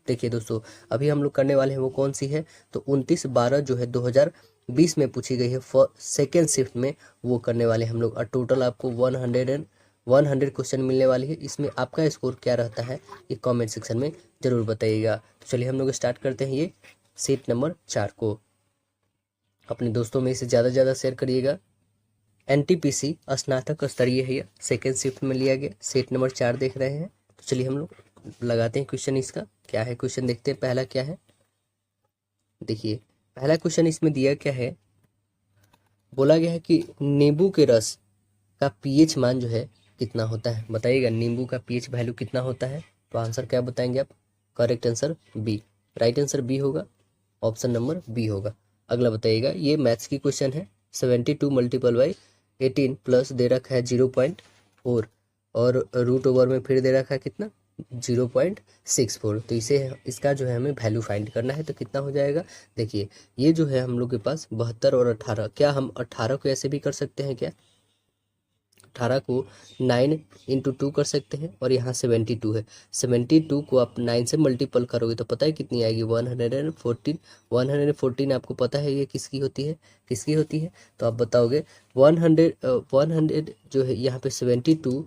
देखिए दोस्तों, अभी हम लोग करने वाले हैं वो कौन सी है, तो 29/12 जो है 2020 में पूछी गई है सेकेंड शिफ्ट में, वो करने वाले हैं हम लोग। और टोटल आपको 100 क्वेश्चन मिलने वाली है। इसमें आपका स्कोर क्या रहता है ये कमेंट सेक्शन में जरूर बताइएगा। तो चलिए हम लोग स्टार्ट करते हैं ये सीट नंबर 4 को। अपने दोस्तों में इसे ज़्यादा से ज़्यादा शेयर करिएगा। NTPC स्नातक स्तरीय है, यह सेकेंड शिफ्ट में लिया गया, सेट नंबर 4 देख रहे हैं। तो चलिए हम लोग लगाते हैं क्वेश्चन। इसका क्या है क्वेश्चन, देखते हैं पहला क्या है। देखिए पहला क्वेश्चन इसमें दिया क्या है, बोला गया है कि नींबू के रस का पीएच मान जो है कितना होता है, बताइएगा नींबू का पीएच वैल्यू कितना होता है। तो आंसर क्या बताएंगे आप, correct answer B, right answer B होगा, ऑप्शन नंबर बी होगा। अगला बताइएगा, ये मैथ्स की क्वेश्चन है। 72 मल्टीपल बाई 18 प्लस दे रखा है 0.4 और रूट ओवर में फिर दे रखा है कितना 0.64। तो इसे इसका जो है हमें वैल्यू फाइंड करना है। तो कितना हो जाएगा, देखिए ये जो है हम लोग के पास 72 और 18, क्या हम 18 को ऐसे भी कर सकते हैं क्या, 18 को 9 इंटू 2 कर सकते हैं, और यहाँ 72 है, 72 को आप 9 से मल्टीपल करोगे तो पता है कितनी आएगी 114। 114 आपको पता है ये किसकी होती है, किसकी होती है, तो आप बताओगे 100 जो है यहाँ पे 72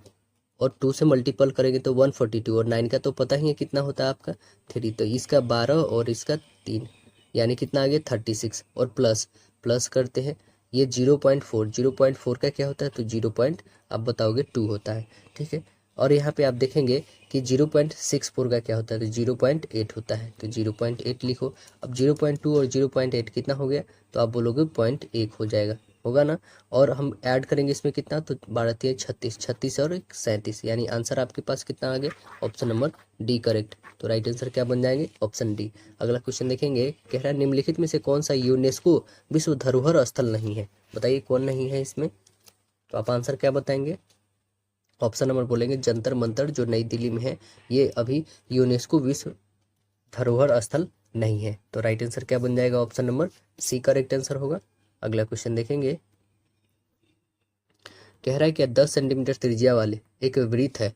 और 2 से मल्टीपल करेंगे तो 142, और 9 का तो पता ही है कितना होता है आपका 3, तो इसका 12 और इसका 3 यानी कितना आ गया 36, और प्लस प्लस करते हैं ये 0.4 का क्या होता है, तो 0. आप बताओगे 2 होता है, ठीक है। और यहाँ पे आप देखेंगे कि 0.64 का क्या होता है, तो 0.8 होता है, तो 0.8 लिखो। अब 0.2 और 0.8 कितना हो गया, तो आप बोलोगे 0.1 हो जाएगा, होगा ना। और हम ऐड करेंगे इसमें कितना, तो 12 3 36, 36 और 37, यानी आंसर आपके पास कितना आ गया, ऑप्शन नंबर डी करेक्ट। तो राइट आंसर क्या बन जाएंगे, ऑप्शन डी। अगला क्वेश्चन देखेंगे, कह रहा है निम्नलिखित में से कौन सा यूनेस्को विश्व धरोहर स्थल नहीं है, बताइए कौन नहीं है इसमें। तो आप आंसर क्या बताएंगे, ऑप्शन नंबर बोलेंगे जंतर मंतर जो नई दिल्ली में है, ये अभी यूनेस्को विश्व धरोहर स्थल नहीं है। तो राइट आंसर क्या बन जाएगा, option number C correct answer होगा। अगला क्वेश्चन देखेंगे, कह रहा है कि 10 सेंटीमीटर त्रिज्या वाले एक वृत्त है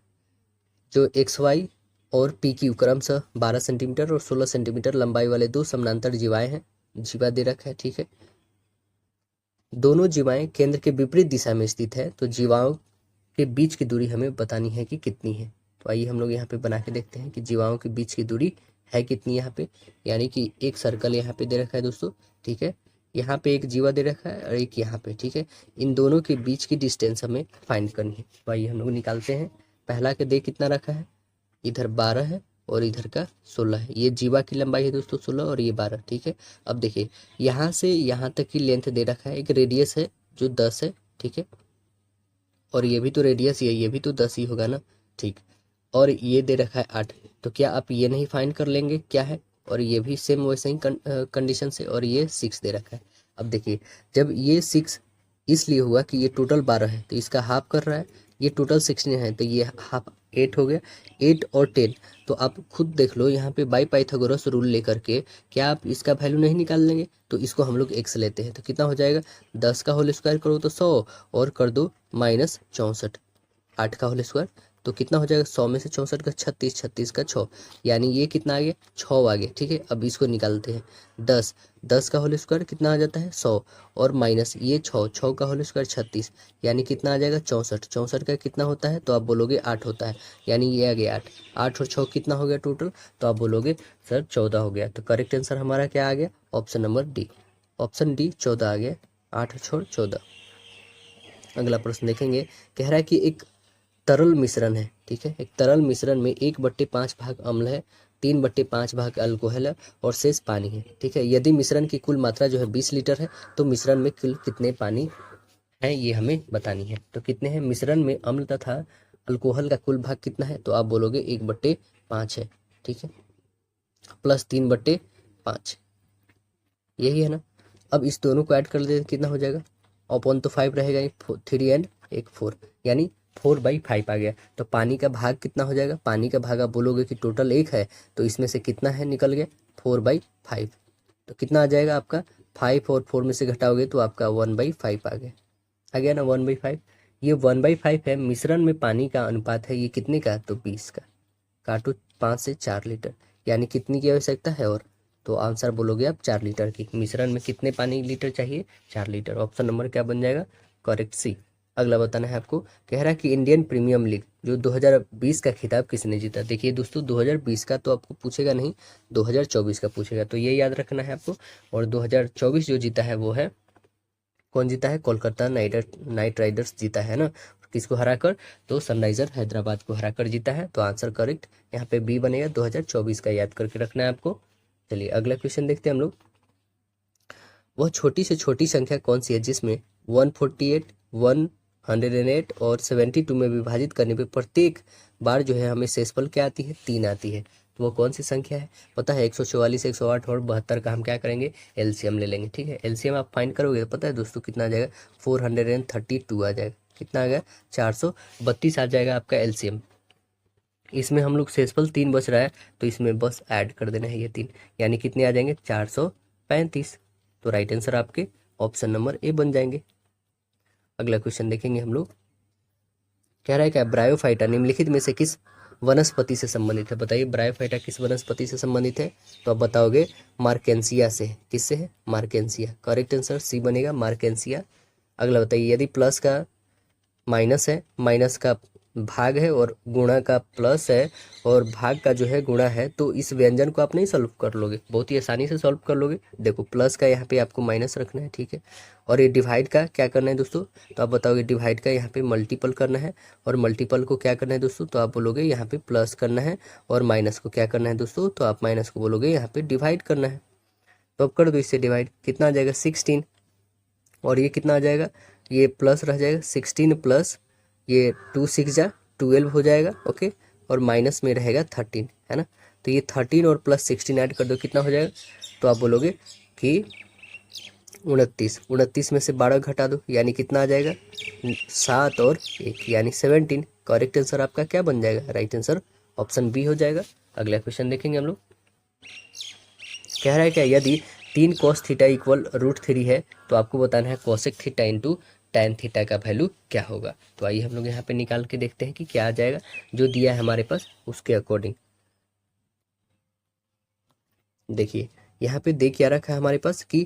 जो XY और PQ क्रमशः 12 सेंटीमीटर और 16 सेंटीमीटर लंबाई वाले दो समानांतर जीवाएं हैं, जीवा दे रखा है, ठीक है। दोनों जीवाएं केंद्र के विपरीत दिशा में स्थित है, तो जीवाओं के बीच की दूरी हमें बतानी है कि कितनी है। तो आइए हम लोग यहाँ पे बना के देखते हैं कि जीवाओं के बीच की दूरी है कितनी यहाँ पे, यानी कि एक सर्कल यहाँ पे दे रखा है दोस्तों, ठीक है। यहाँ पे एक जीवा दे रखा है और एक यहाँ पे, ठीक है। इन दोनों के बीच की डिस्टेंस हमें फाइंड करनी है। तो आइए हम लोग निकालते हैं। पहला के दे कितना रखा है, इधर 12 है और इधर का 16 है, ये जीवा की लंबाई है दोस्तों 16 और ये 12, ठीक है। अब देखिए यहाँ से यहाँ तक की लेंथ दे रखा है, एक रेडियस है जो 10 है, ठीक है, और ये भी तो रेडियस ही है, ये भी तो 10 ही होगा ना, ठीक। और ये दे रखा है 8, तो क्या आप ये नहीं फाइंड कर लेंगे क्या है, और ये भी सेम वैसे ही कंडीशन से, और ये 6 दे रखा है। अब देखिए जब ये 6 इसलिए हुआ कि ये टोटल 12 है तो इसका हाफ कर रहा है, ये टोटल 16 है तो ये हाफ 8 हो गया, 8 और 10। तो आप खुद देख लो यहाँ पे बाई पाइथागोरस रूल लेकर के क्या आप इसका वैल्यू नहीं निकाल लेंगे, तो इसको हम लोग x लेते हैं, तो कितना हो जाएगा 10 का होल स्क्वायर करो तो 100 और कर दो -64, 8 का होल स्क्वायर तो कितना हो जाएगा 100 में से 64 का 36, 36 का 6, यानी ये कितना आ गया 6 आ गया, ठीक है। अब इसको निकालते हैं 10, 10 का होल स्क्वायर कितना आ जाता है 100 और माइनस ये 6, 6 का होल स्क्वायर 36, यानी कितना आ जाएगा 64, 64 का कितना होता है, तो आप बोलोगे 8 होता है, यानी ये आ गया 8, 8 और 6 कितना हो गया टोटल, तो आप बोलोगे सर 14 हो गया। तो करेक्ट आंसर हमारा क्या आ गया, option number D, option D 14 आ गया, 8 छोड़ 14। अगला प्रश्न देखेंगे, कह रहा है कि एक तरल मिश्रण है, ठीक है, एक तरल मिश्रण में 1/5 भाग अम्ल है, 3/5 भाग अल्कोहल है और शेष पानी है, ठीक है। यदि मिश्रण की कुल मात्रा जो है 20 लीटर है तो मिश्रण में कुल कितने पानी है ये हमें बतानी है। तो कितने हैं मिश्रण में अम्ल तथा अल्कोहल का कुल भाग कितना है, तो आप बोलोगे 1/5 है, ठीक है, प्लस 3/5 यही है ना। अब इस दोनों को ऐड कर देते कितना हो जाएगा, अपॉन तो 5 रहेगा, 3 एंड एक 4, यानी 4/5 आ गया। तो पानी का भाग कितना हो जाएगा, पानी का भाग आप बोलोगे कि टोटल 1 है तो इसमें से कितना है निकल गया 4/5, तो कितना आ जाएगा आपका 5 और 4 में से घटाओगे तो आपका 1/5 आ गया, आ गया ना 1/5। ये 1/5 है, मिश्रण में पानी का अनुपात है ये कितने का, तो 20 का, काटो 5 से 4 लीटर, यानी कितनी की आवश्यकता है और, तो आंसर बोलोगे आप 4 लीटर की। मिश्रण में कितने पानी लीटर चाहिए, 4 लीटर। ऑप्शन नंबर क्या बन जाएगा, करेक्ट सी। अगला बताना है आपको, कह रहा है कि इंडियन प्रीमियम लीग जो 2020 का खिताब किसने जीता। देखिए दोस्तों 2020 का तो आपको पूछेगा नहीं, 2024 का पूछेगा, तो ये याद रखना है आपको। और 2024 जो जीता है वो है, कौन जीता है, कोलकाता नाइट राइडर्स जीता है ना। किसको हराकर, तो सनराइजर हैदराबाद को हराकर जीता है। तो आंसर करेक्ट यहाँ पे बी बनेगा, 2024 का याद करके रखना है आपको। चलिए अगला क्वेश्चन देखते हैं हम लोग। वह छोटी से छोटी संख्या कौन सी है जिसमें 148, 108 और 72 में विभाजित करने पे प्रत्येक बार जो है हमें शेषफल क्या आती है, 3 आती है। तो वो कौन सी संख्या है, पता है 144, 108 और 72 का हम क्या करेंगे, एलसीएम ले लेंगे। ठीक है, एलसीएम आप फाइंड करोगे तो पता है दोस्तों कितना आ जाएगा, 432 आ जाएगा। कितना आ गया, 432 आ जाएगा आपका एलसीएम। इसमें हम लोग शेषफल 3 बच रहा है, तो इसमें बस ऐड कर देना है ये 3, यानी कितने आ जाएंगे, 435। तो राइट आंसर आपके ऑप्शन नंबर ए बन जाएंगे। अगला क्वेश्चन देखेंगे हम लोग। कह रहा है क्या, ब्रायोफाइटा निम्नलिखित में से किस वनस्पति से संबंधित है। बताइए ब्रायोफाइटा किस वनस्पति से संबंधित है, तो आप बताओगे मार्केंसिया से। किससे है, मार्केंसिया। करेक्ट आंसर सी बनेगा, मार्केंसिया। अगला बताइए, यदि प्लस का माइनस है, माइनस का भाग है और गुणा का प्लस है और भाग का जो है गुणा है, तो इस व्यंजन को आप नहीं सॉल्व कर लोगे, बहुत ही आसानी से सॉल्व कर लोगे। देखो प्लस का यहाँ पे आपको माइनस रखना है, ठीक है। और ये डिवाइड का क्या करना है दोस्तों, तो आप बताओगे डिवाइड का यहाँ पे मल्टीपल करना है, और मल्टीपल को क्या करना है दोस्तों, तो आप बोलोगे यहाँ पे प्लस करना है, और माइनस को क्या करना है दोस्तों, तो आप माइनस को बोलोगे यहाँ पे डिवाइड करना है। तो अब कर दो इससे डिवाइड, कितना आ जाएगा 16, और ये कितना आ जाएगा, ये प्लस रह जाएगा 16 प्लस ये 2 6 जा 12 हो जाएगा, ओके। और माइनस में रहेगा 13, है ना। तो ये 13 और प्लस 16 ऐड कर दो, कितना हो जाएगा, तो आप बोलोगे कि 29। 29 में से 12 घटा दो, यानी कितना आ जाएगा, 7 और 1 यानी 17। करेक्ट आंसर आपका क्या बन जाएगा, राइट आंसर ऑप्शन बी हो जाएगा। अगला क्वेश्चन देखेंगे हम लोग। कह रहा है क्या, यदि 3 cos थीटा इक्वल √3 है, तो आपको बताना है cosec theta into tan theta का वैल्यू क्या होगा। तो आइए हम लोग यहाँ पे निकाल के देखते हैं कि क्या आ जाएगा, जो दिया है हमारे पास उसके अकॉर्डिंग। देखिए यहाँ पे दे क्या रखा है हमारे पास कि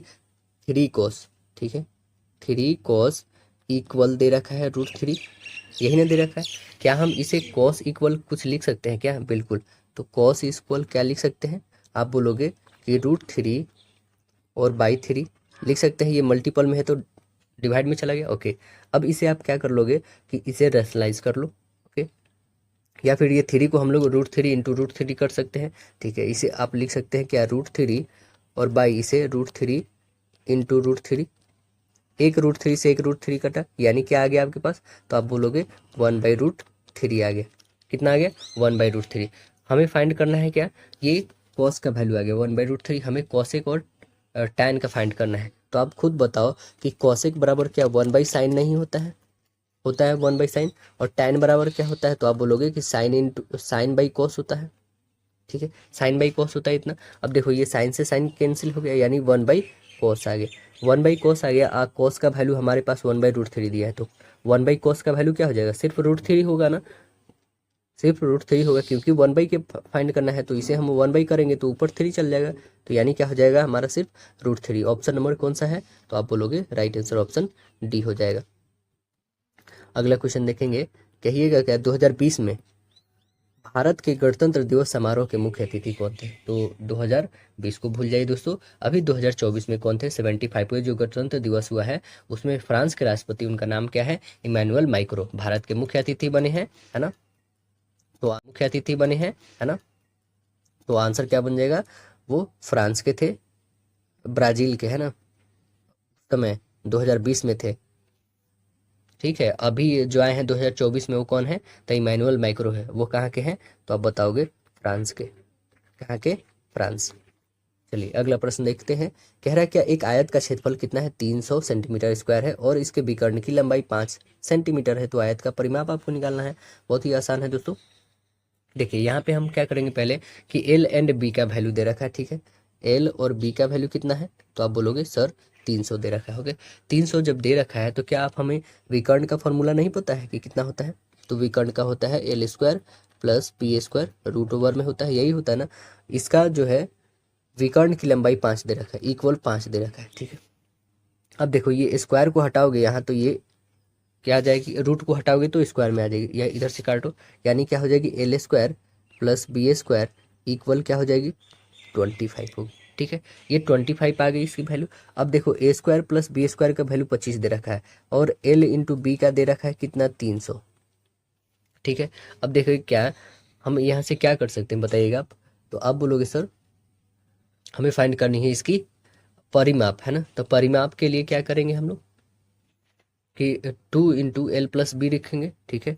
3 cos, ठीक है, 3 cos इक्वल दे रखा है √3, यही ना दे रखा है। क्या हम इसे cos इक्वल कुछ लिख सकते हैं क्या, बिल्कुल। तो cos इक्वल क्या लिख सकते हैं, आप बोलोगे कि √3 और बाई 3 लिख सकते हैं। ये मल्टीपल में है तो डिवाइड में चला गया, ओके। अब इसे आप क्या कर लोगे कि इसे रेशनलाइज कर लो, ओके। या फिर ये 3 को हम लोग √3 इंटू √3 कर सकते हैं, ठीक है। इसे आप लिख सकते हैं क्या, √3 और बाई इसे √3 इंटू √3। एक √3 से एक √3 कटा, यानी क्या आ गया आपके पास, तो आप बोलोगे 1/√3 आ गया। कितना आ गया, 1/√3। हमें फाइंड करना है क्या, ये कॉस का वैल्यू आ गया 1/√3। हमें कॉसेक और tan का फाइंड करना है। तो आप खुद बताओ कि कॉसेक बराबर क्या 1/sin नहीं होता है, होता है 1/sin। और tan बराबर क्या होता है, तो आप बोलोगे कि sin/cos होता है, ठीक है। sin/cos होता है इतना। अब देखो ये साइन से साइन कैंसिल हो गया, यानी 1/cos आ गया, 1/cos आ गया। cos का वैल्यू हमारे पास 1/√3 दिया है, तो 1/cos का वैल्यू क्या हो जाएगा, सिर्फ √3 होगा ना, सिर्फ √3 होगा, क्योंकि 1/, के फाइंड करना है। तो इसे हम 1/, करेंगे तो ऊपर 3 चल जाएगा, तो यानी क्या हो जाएगा हमारा सिर्फ √3। ऑप्शन नंबर कौन सा है, तो आप बोलोगे राइट आंसर ऑप्शन डी हो जाएगा। अगला क्वेश्चन देखेंगे, कहिएगा क्या, 2020 में भारत के गणतंत्र दिवस समारोह के मुख्य अतिथि कौन थे। तो 2020 को भूल जाइए दोस्तों, अभी 2024 में कौन थे, 75वें जो गणतंत्र दिवस हुआ है उसमें फ्रांस के राष्ट्रपति, उनका नाम क्या है, इमैनुअल मैक्रों, भारत के मुख्य अतिथि बने हैं, है ना। तो मुख्य अतिथि बने हैं, है ना। तो आंसर क्या बन जाएगा, वो फ्रांस के थे, ब्राजील के, है ना, समय 2020 में थे, ठीक है। अभी जो आए हैं 2024 में वो कौन है, तो इमैनुअल मैक्रों है। वो कहाँ के हैं, तो आप बताओगे फ्रांस के, कहाँ के, फ्रांस। चलिए अगला प्रश्न देखते हैं। कह रहा है क्या, एक आयत का क्षेत्रफल कितना है, 300 सेंटीमीटर स्क्वायर है और इसके विकर्ण की लंबाई 5 सेंटीमीटर है। तो आयत का परिमाप आपको निकालना है, बहुत ही आसान है दोस्तों। देखिए यहाँ पे हम क्या करेंगे पहले कि एल एंड बी का वैल्यू दे रखा है, ठीक है। एल और बी का वैल्यू कितना है, तो आप बोलोगे सर 300 दे रखा है, ओके। 300 जब दे रखा है तो क्या आप हमें विकर्ण का फॉर्मूला नहीं पता है कि कितना होता है, तो विकर्ण का होता है L square plus B square root over में होता है, यही होता है ना। इसका जो है विकर्ण की लंबाई 5 दे रखा है, इक्वल 5 दे रखा है, ठीक है। अब देखो ये स्क्वायर को हटाओगे यहाँ तो ये क्या आ जाएगी, रूट को हटाओगे तो स्क्वायर में आ जाएगी, या इधर से काटो, यानी क्या हो जाएगी L square plus B square equal क्या हो जाएगी 25 होगी, ठीक है। ये 25 आ गई इसकी वैल्यू। अब देखो ए स्क्वायर प्लस बी स्क्वायर का वैल्यू 25 दे रखा है और एल इंटू बी का दे रखा है कितना 300, ठीक है। अब देखो क्या हम यहाँ से क्या कर सकते हैं बताइएगा आप, तो आप बोलोगे सर हमें फाइंड करनी है इसकी परिमाप, है ना। तो परिमाप के लिए क्या करेंगे हम लोग कि 2 इंटू एल प्लस बी लिखेंगे, ठीक है।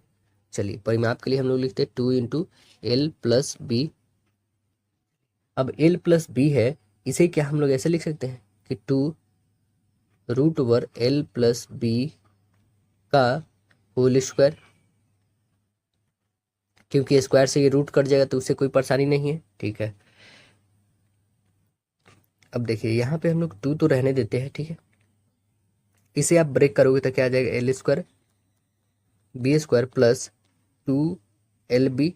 चलिए परिमाप के लिए हम लोग लिखते हैं 2 इंटू एल प्लस बी। अब एल प्लस बी है, इसे क्या हम लोग ऐसे लिख सकते हैं कि 2 root over L plus B का होल स्क्वायर, क्योंकि स्क्वायर से ये रूट कट जाएगा तो उससे कोई परेशानी नहीं है, ठीक है। अब देखिए यहाँ पे हम लोग 2 तो रहने देते हैं, ठीक है। इसे आप ब्रेक करोगे तो क्या आ जाएगा L square B square plus 2 LB।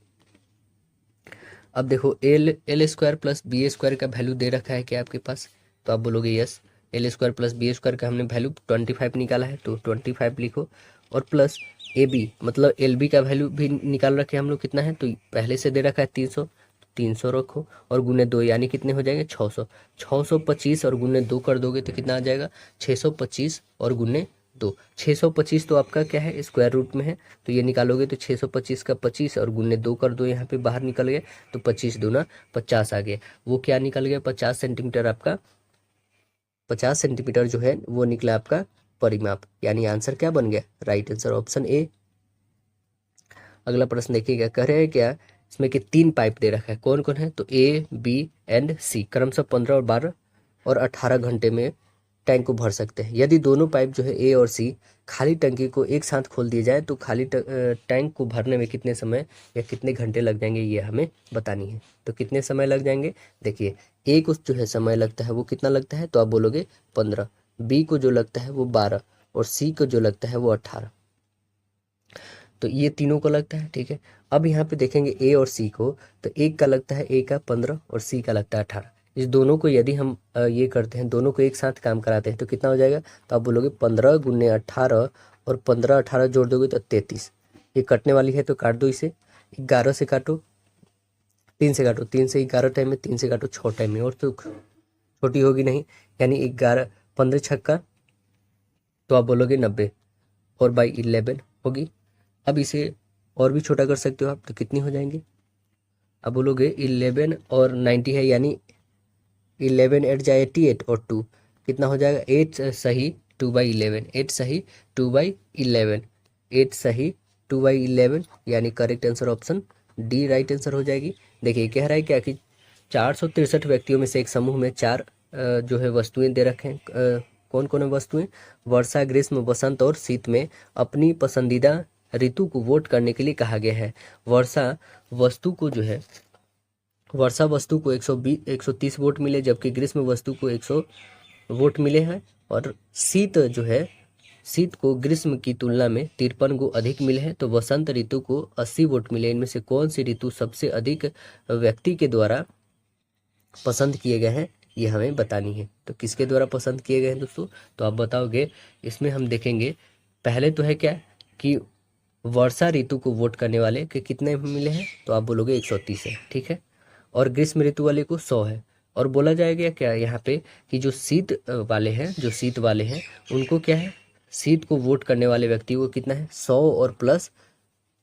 अब देखो L square plus B square का वैल्यू दे रखा है क्या आपके पास, तो आप बोलोगे yes. L square plus B square का हमने वैल्यू 25 निकाला है तो 25 लिखो, और प्लस AB मतलब LB का वैल्यू भी निकाल रखे हम लोग कितना है, तो पहले से दे रखा है 300, 300 रखो और गुने 2 यानी कितने हो जाएंगे 600, 625 और गुने 2 कर दोगे तो कितना आ जाएगा 625 और गुने 2, 625 तो आपका क्या है स्क्वायर रूट में है, तो ये निकालोगे तो 625 का 25 और गुने 2 कर दो, यहाँ पे बाहर निकल गया तो 25 दूना 50 आ गया। वो क्या निकल गया 50 सेंटीमीटर, आपका 50 सेंटीमीटर जो है वो निकला आपका परिमाप, यानी आंसर क्या बन गया राइट आंसर ऑप्शन ए। अगला प्रश्न देखिएगा, कह रहे हैं क्या इसमें कि 3 पाइप दे रखा है, कौन कौन है, तो A, B एंड C क्रमशः 15 और 12 और 18 घंटे में टैंक को भर सकते हैं। यदि दोनों पाइप जो है A और C खाली टंकी को एक साथ खोल दिए जाए तो खाली टैंक को भरने में कितने समय या कितने घंटे लग जाएंगे ये हमें बतानी है। तो कितने समय लग जाएंगे, देखिए A को जो है समय लगता है वो कितना लगता है, तो आप बोलोगे 15, B को जो लगता है वो 12 और C को जो लगता है वो 18, तो ये तीनों को लगता है, ठीक है। अब यहाँ पे देखेंगे ए और सी को, तो एक का लगता है ए का 15 और सी का लगता है 18। इस दोनों को यदि हम ये करते हैं, दोनों को एक साथ काम कराते हैं तो कितना हो जाएगा, तो आप बोलोगे 15 गुने 18 और 15 18 जोड़ दोगे तो 33। ये कटने वाली है तो काट दो इसे, 11 से काटो, 3 से काटो, 3 से 11 टाइम में, 3 से काटो 6 टाइम में, और तो छोटी होगी नहीं, यानी 11 15 छक्का तो आप बोलोगे 90 और बाई 11 होगी। अब इसे और भी छोटा कर सकते हो आप, तो कितनी हो जाएंगे, अब बोलोगे 11 और 90 है, यानी 11 8 जाए 88 और 2 कितना हो जाएगा 8 सही 2/11, 8 सही 2/11, 8 सही 2/11, यानी correct answer option D right answer हो जाएगी। देखिए कह रहा है क्या कि 463 व्यक्तियों में से एक समूह में 4 जो है वस्तुएं दे रखे हैं, कौन कौन है वस्तुएं, वर्षा ग्रीष्म वसंत और शीत में अपनी पसंदीदा ऋतु को वोट करने के लिए कहा गया है। वर्षा वस्तु को जो है, वर्षा वस्तु को 130 वोट मिले, जबकि ग्रीष्म वस्तु को 100 वोट मिले हैं, और शीत जो है, शीत को ग्रीष्म की तुलना में 53 गो अधिक मिले हैं। तो वसंत ऋतु को 80 वोट मिले। इनमें से कौन सी ऋतु सबसे अधिक व्यक्ति के द्वारा पसंद किए गए हैं, ये हमें बतानी है। तो किसके द्वारा पसंद किए गए हैं दोस्तों, तो आप बताओगे। इसमें हम देखेंगे पहले तो है क्या कि वर्षा ऋतु को वोट करने वाले के कितने मिले हैं, तो आप बोलोगे 130 है, ठीक है। और ग्रीष्म ऋतु वाले को 100 है। और बोला जाएगा क्या यहाँ पे कि जो शीत वाले हैं, जो शीत वाले हैं उनको क्या है, शीत को वोट करने वाले व्यक्ति को कितना है 100 और प्लस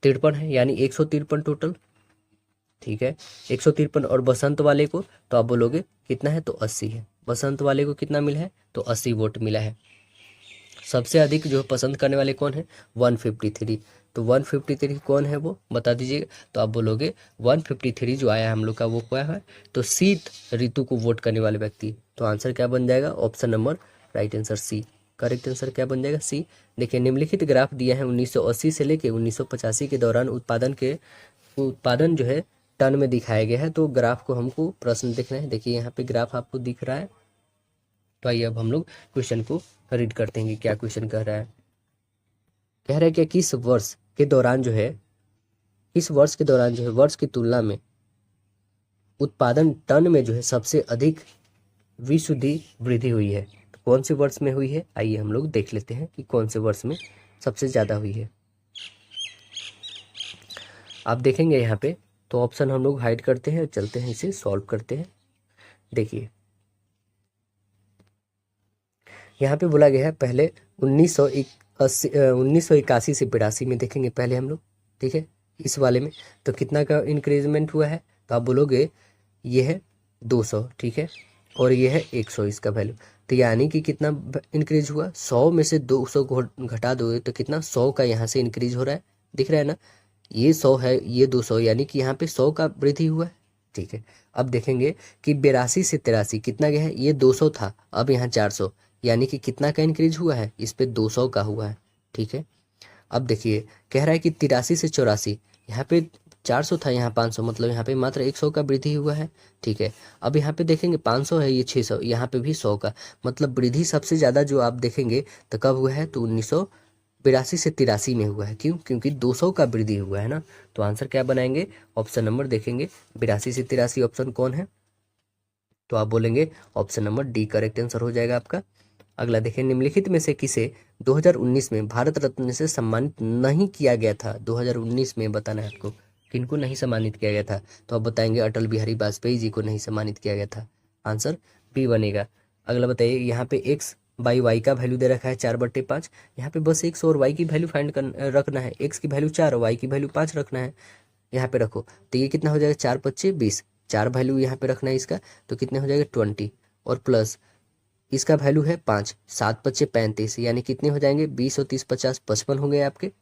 53 है, यानी 153 टोटल, ठीक है 153। और बसंत वाले को तो आप बोलोगे कितना है, तो 80 है। बसंत वाले को कितना मिला है, तो 80 वोट मिला है। सबसे अधिक जो पसंद करने वाले कौन है, 153। तो 153 कौन है वो बता दीजिएगा, तो आप बोलोगे 153 जो आया हम लोग का वो क्या है, तो शीत ऋतु को वोट करने वाले व्यक्ति। तो आंसर क्या बन जाएगा, option number right answer C. Correct answer क्या बन जाएगा, सी। देखिए निम्नलिखित ग्राफ दिया है 1980 से लेके 1985 के दौरान उत्पादन जो है टन में दिखाया गया है। तो ग्राफ को हमको प्रश्न देखना है। देखिए यहाँ पे ग्राफ आपको दिख रहा है, तो आइए अब हम लोग क्वेश्चन को रीड करते हैं कि क्या क्वेश्चन कह रहा है। कह रहा है कि किस वर्ष के दौरान जो है, इस वर्ष के दौरान जो है वर्ष की तुलना में उत्पादन टन में जो है सबसे अधिक विशुद्धि वृद्धि हुई है। तो कौन से वर्ष में हुई है, आइए हम लोग देख लेते हैं कि कौन से वर्ष में सबसे ज़्यादा हुई है। आप देखेंगे यहाँ पे तो ऑप्शन हम लोग हाइड करते हैं, चलते हैं इसे सॉल्व करते हैं। देखिए यहाँ पे बोला गया है पहले 1981 से 82 में देखेंगे पहले हम लोग, ठीक है, इस वाले में तो कितना का इंक्रीजमेंट हुआ है, तो आप बोलोगे ये है 200, ठीक है, और ये है 100 इसका वैल्यू, तो यानी कि कितना इंक्रीज हुआ, 100 में से 200 को घटा दोगे तो कितना 100 का यहाँ से इंक्रीज हो रहा है, दिख रहा है ना, ये 100 है ये 200, यानी कि यहाँ पे 100 का वृद्धि हुआ है, ठीक है। अब देखेंगे कि 82 से 83 कितना गया है, ये 200 था, अब यहाँ 400, यानी कि कितना का इंक्रीज हुआ है, इस पे 200 का हुआ है, ठीक है। अब देखिए कह रहा है कि 83 से 84, यहाँ पे 400 था, यहाँ 500, मतलब यहाँ पे मात्र 100 का वृद्धि हुआ है, ठीक है। अब यहाँ पे देखेंगे 500 है, ये 600, यहाँ पे भी 100 का, मतलब वृद्धि सबसे ज़्यादा जो आप देखेंगे तो कब हुआ है, तो 1982 से 83 में हुआ है। क्यों, क्योंकि 200 का वृद्धि हुआ है ना। तो आंसर क्या बनाएंगे, ऑप्शन नंबर देखेंगे 82 से 83 ऑप्शन कौन है, तो आप बोलेंगे option number D correct answer हो जाएगा आपका। अगला देखिए, निम्नलिखित में से किसे 2019 में भारत रत्न से सम्मानित नहीं किया गया था, 2019 में बताना है आपको किनको नहीं सम्मानित किया गया था, तो आप बताएंगे अटल बिहारी वाजपेयी जी को नहीं सम्मानित किया गया था, आंसर बी बनेगा। अगला बताइए, यहाँ पे एक्स बाई वाई का वैल्यू दे रखा है 4/5, यहाँ पे बस एक्स और वाई की वैल्यू फाइंड रखना है, एक्स की वैल्यू 4 और वाई की वैल्यू 5 रखना है, यहाँ पे रखो तो ये कितना हो जाएगा, 4×5 = 20, 4 वैल्यू यहाँ पे रखना है इसका, तो कितने हो जाएगा 20, और प्लस इसका वैल्यू है 5, 7×5 = 35, यानी कितने हो जाएंगे 20 और 30 50 55 हो गए आपके,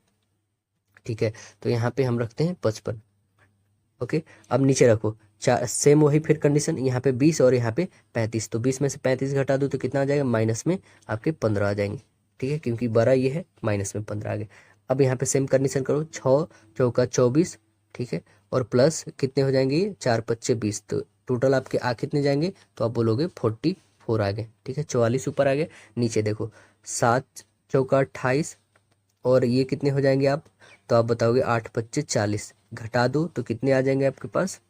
ठीक है। तो यहाँ पे हम रखते हैं 55, ओके। अब नीचे रखो चार, सेम वही फिर कंडीशन, यहाँ पे 20 और यहाँ पे 35, तो 20 में से 35 घटा दो तो कितना आ जाएगा, माइनस में आपके 15 आ जाएंगे, ठीक है, क्योंकि 12 ये है, माइनस में 15 आ गए। अब यहाँ पे सेम कंडीशन करो, 6×4 = 24, ठीक है, और प्लस कितने हो जाएंगे, 4×5 = 20, तो टोटल आपके कितने जाएंगे, तो आप बोलोगे 44 आ गए, ठीक है, 44 ऊपर आ गए। नीचे देखो 7×4 = 28, और ये कितने हो जाएंगे आप, तो आप बताओगे 8×5 = 40, घटा दो तो कितने आ जाएंगे आपके पास,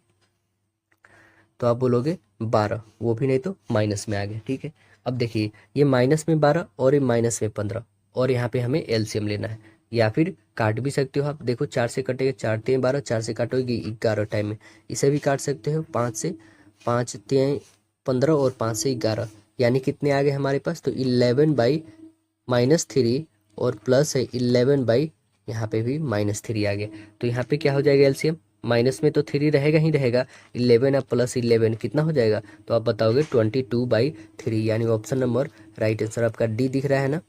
तो आप बोलोगे 12, वो भी नहीं तो माइनस में आ गए, ठीक है। अब देखिए ये माइनस में 12 और ये माइनस में 15, और यहाँ पे हमें एलसीएम लेना है, या फिर काट भी सकते हो आप, देखो 4 से कटेगा, 4 × 3 = 12, 4 से काटोगे 11 टाइम में, इसे भी काट सकते हो, 5 से 5 × 3 = 15 और 5 से 11, यानी कितने आ गए हमारे पास, तो 11/-3 और प्लस है 11 यहाँ पे भी -3 आ गया, तो यहाँ पे क्या हो जाएगा एलसीएम, माइनस में तो 3 रहेगा ही रहेगा, 11 अब प्लस 11 कितना हो जाएगा, तो आप बताओगे 22/3, यानी ऑप्शन नंबर राइट आंसर आपका डी दिख रहा है ना।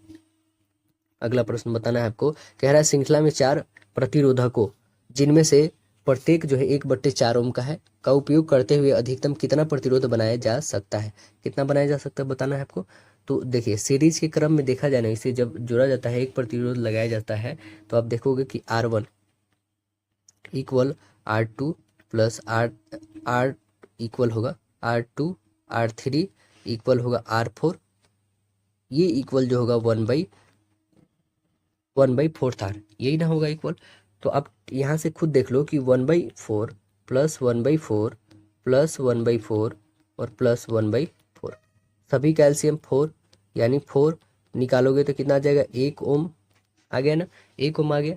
अगला प्रश्न बताना है आपको, कह रहा है श्रृंखला में 4 प्रतिरोधकों जिनमें से प्रत्येक जो है 1/4 ओम का है, का उपयोग करते हुए अधिकतम कितना प्रतिरोध बनाया जा सकता है, कितना बनाया जा सकता है बताना है आपको। तो देखिए सीरीज के क्रम में देखा जाए ना, इसे जब जोड़ा जाता है, एक प्रतिरोध लगाया जाता है, तो आप देखोगे कि R1 = R2 + R इक्वल होगा R2, R3 इक्वल होगा R4, ये इक्वल जो होगा 1/4 यही ना होगा इक्वल। तो आप यहाँ से खुद देख लो कि 1/4 + 1/4 + 1/4 और प्लस 1/4, सभी का एलसीएम 4, यानी 4 निकालोगे तो कितना आ जाएगा, 1 ओम आ गया ना, 1 ओम आ गया।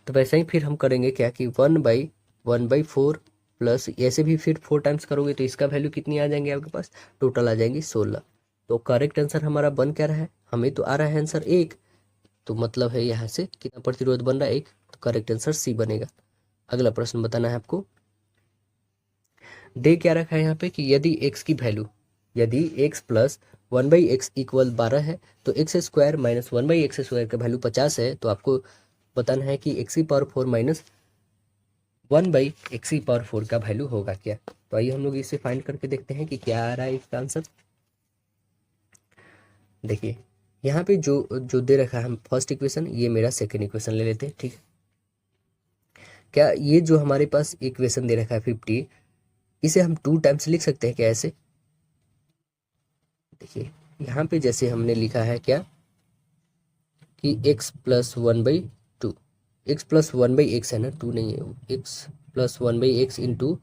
तो वैसे ही फिर हम करेंगे क्या कि 1/4 प्लस ऐसे भी फिर 4 टाइम्स करोगे तो इसका वैल्यू कितनी आ जाएंगे आपके पास, टोटल आ जाएंगी 16। तो करेक्ट आंसर हमारा बन क्या रहा है, हमें तो आ रहा है आंसर 1, तो मतलब है यहाँ से कितना प्रतिरोध बन रहा है 1, तो करेक्ट आंसर सी बनेगा। अगला प्रश्न बताना है आपको, दे क्या रखा है यहाँ पे कि यदि x की वैल्यू, यदि x + 1/x = 12 है, तो x² - 1/x² का वैल्यू 50 है, तो आपको बताना है कि x⁴ - 1/x⁴ का वैल्यू होगा क्या। तो आइए हम लोग इसे फाइंड करके देखते हैं कि क्या आ रहा है इसका आंसर। देखिए यहाँ पे जो जो दे रखा है, हम फर्स्ट इक्वेशन, ये मेरा सेकेंड इक्वेशन ले लेते हैं, ठीक है। क्या ये जो हमारे पास इक्वेशन दे रखा है 50, इसे हम 2 टाइम्स लिख सकते हैं क्या ऐसे, देखिए यहाँ पे जैसे हमने लिखा है क्या कि x + 1/2 x plus one by x है ना, टू नहीं है, x plus one by x into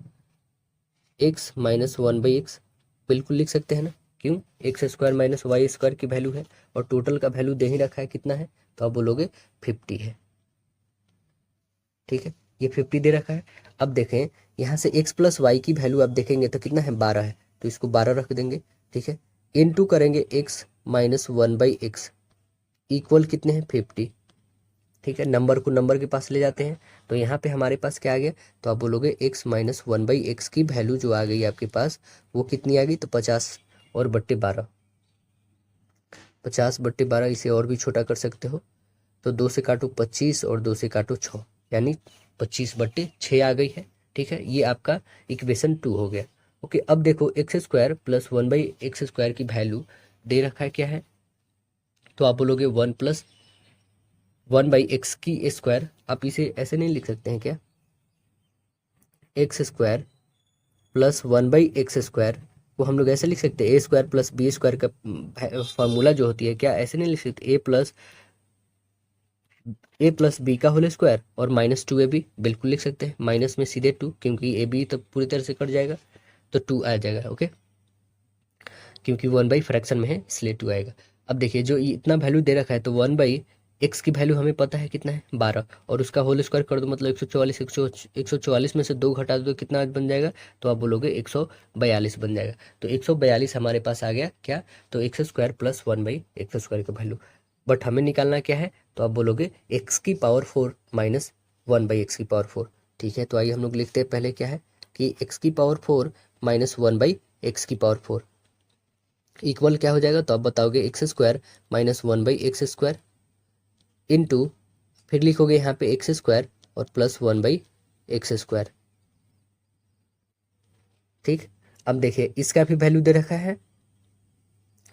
x minus one by x बिल्कुल लिख सकते हैं ना। क्यों, x square minus y square की वैल्यू है और टोटल का वैल्यू दे ही रखा है, कितना है, तो आप बोलोगे 50 है। ठीक है, ये 50 दे रखा है। अब देखें यहाँ से x प्लस वाई की वैल्यू आप देखेंगे तो कितना है, 12 है, तो इसको 12 रख देंगे। ठीक है, इनटू करेंगे x minus one by x equal कितने हैं, 50। ठीक है, नंबर को नंबर के पास ले जाते हैं, तो यहाँ पे हमारे पास क्या आ गया, तो आप बोलोगे x minus one by x की वैल्यू जो आ गई आपके पास वो कितनी आ गई, तो 50 और बट्टे 12, 50/12। इसे और भी छोटा कर सकते हो, तो 2 से काटो 25 और 2 से काटो 6, यानी 25/6 आ गई है। ठीक है, ये आपका इक्वेशन 2 हो गया। ओके, अब देखो x square plus one by x square की वैल्यू दे रखा है क्या है, तो आप बोलोगे 1 प्लस वन बाई एक्स की स्क्वायर। आप इसे ऐसे नहीं लिख सकते हैं क्या, x square plus one by x square को हम लोग ऐसे लिख सकते हैं, ए स्क्वायर प्लस बी स्क्वायर का फॉर्मूला जो होती है, क्या ऐसे नहीं लिख सकते, ए प्लस बी का होल स्क्वायर और माइनस 2ab बिल्कुल लिख सकते हैं, माइनस में सीधे 2, क्योंकि ए बी तब पूरी तरह से कट जाएगा तो 2 आ जाएगा। ओके, क्योंकि 1 बाई फ्रैक्शन में है इसलिए 2 आएगा। अब देखिए जो इतना वैल्यू दे रखा है, तो 1 बाई एक्स की वैल्यू हमें पता है कितना है, 12, और उसका होल स्क्वायर कर दो मतलब 144, 144 में से 2 घटा दो कितना बन जाएगा, तो आप बोलोगे 142 बन जाएगा। तो 142 हमारे पास आ गया क्या, तो x square plus one by x square का वैल्यू। बट हमें निकालना क्या है, तो आप बोलोगे एक्स की power 4 minus one by x की पावर 4। ठीक है, तो आइए हम लोग लिखते हैं पहले क्या है, कि एक्स की power 4 minus one by x की पावर 4 इक्वल क्या हो जाएगा, तो आप बताओगे x square minus one by x square into, फिर लिखोगे यहाँ पे एक्स स्क्वायर और plus one by x square. ठीक, अब देखिए इसका भी वैल्यू दे रखा है।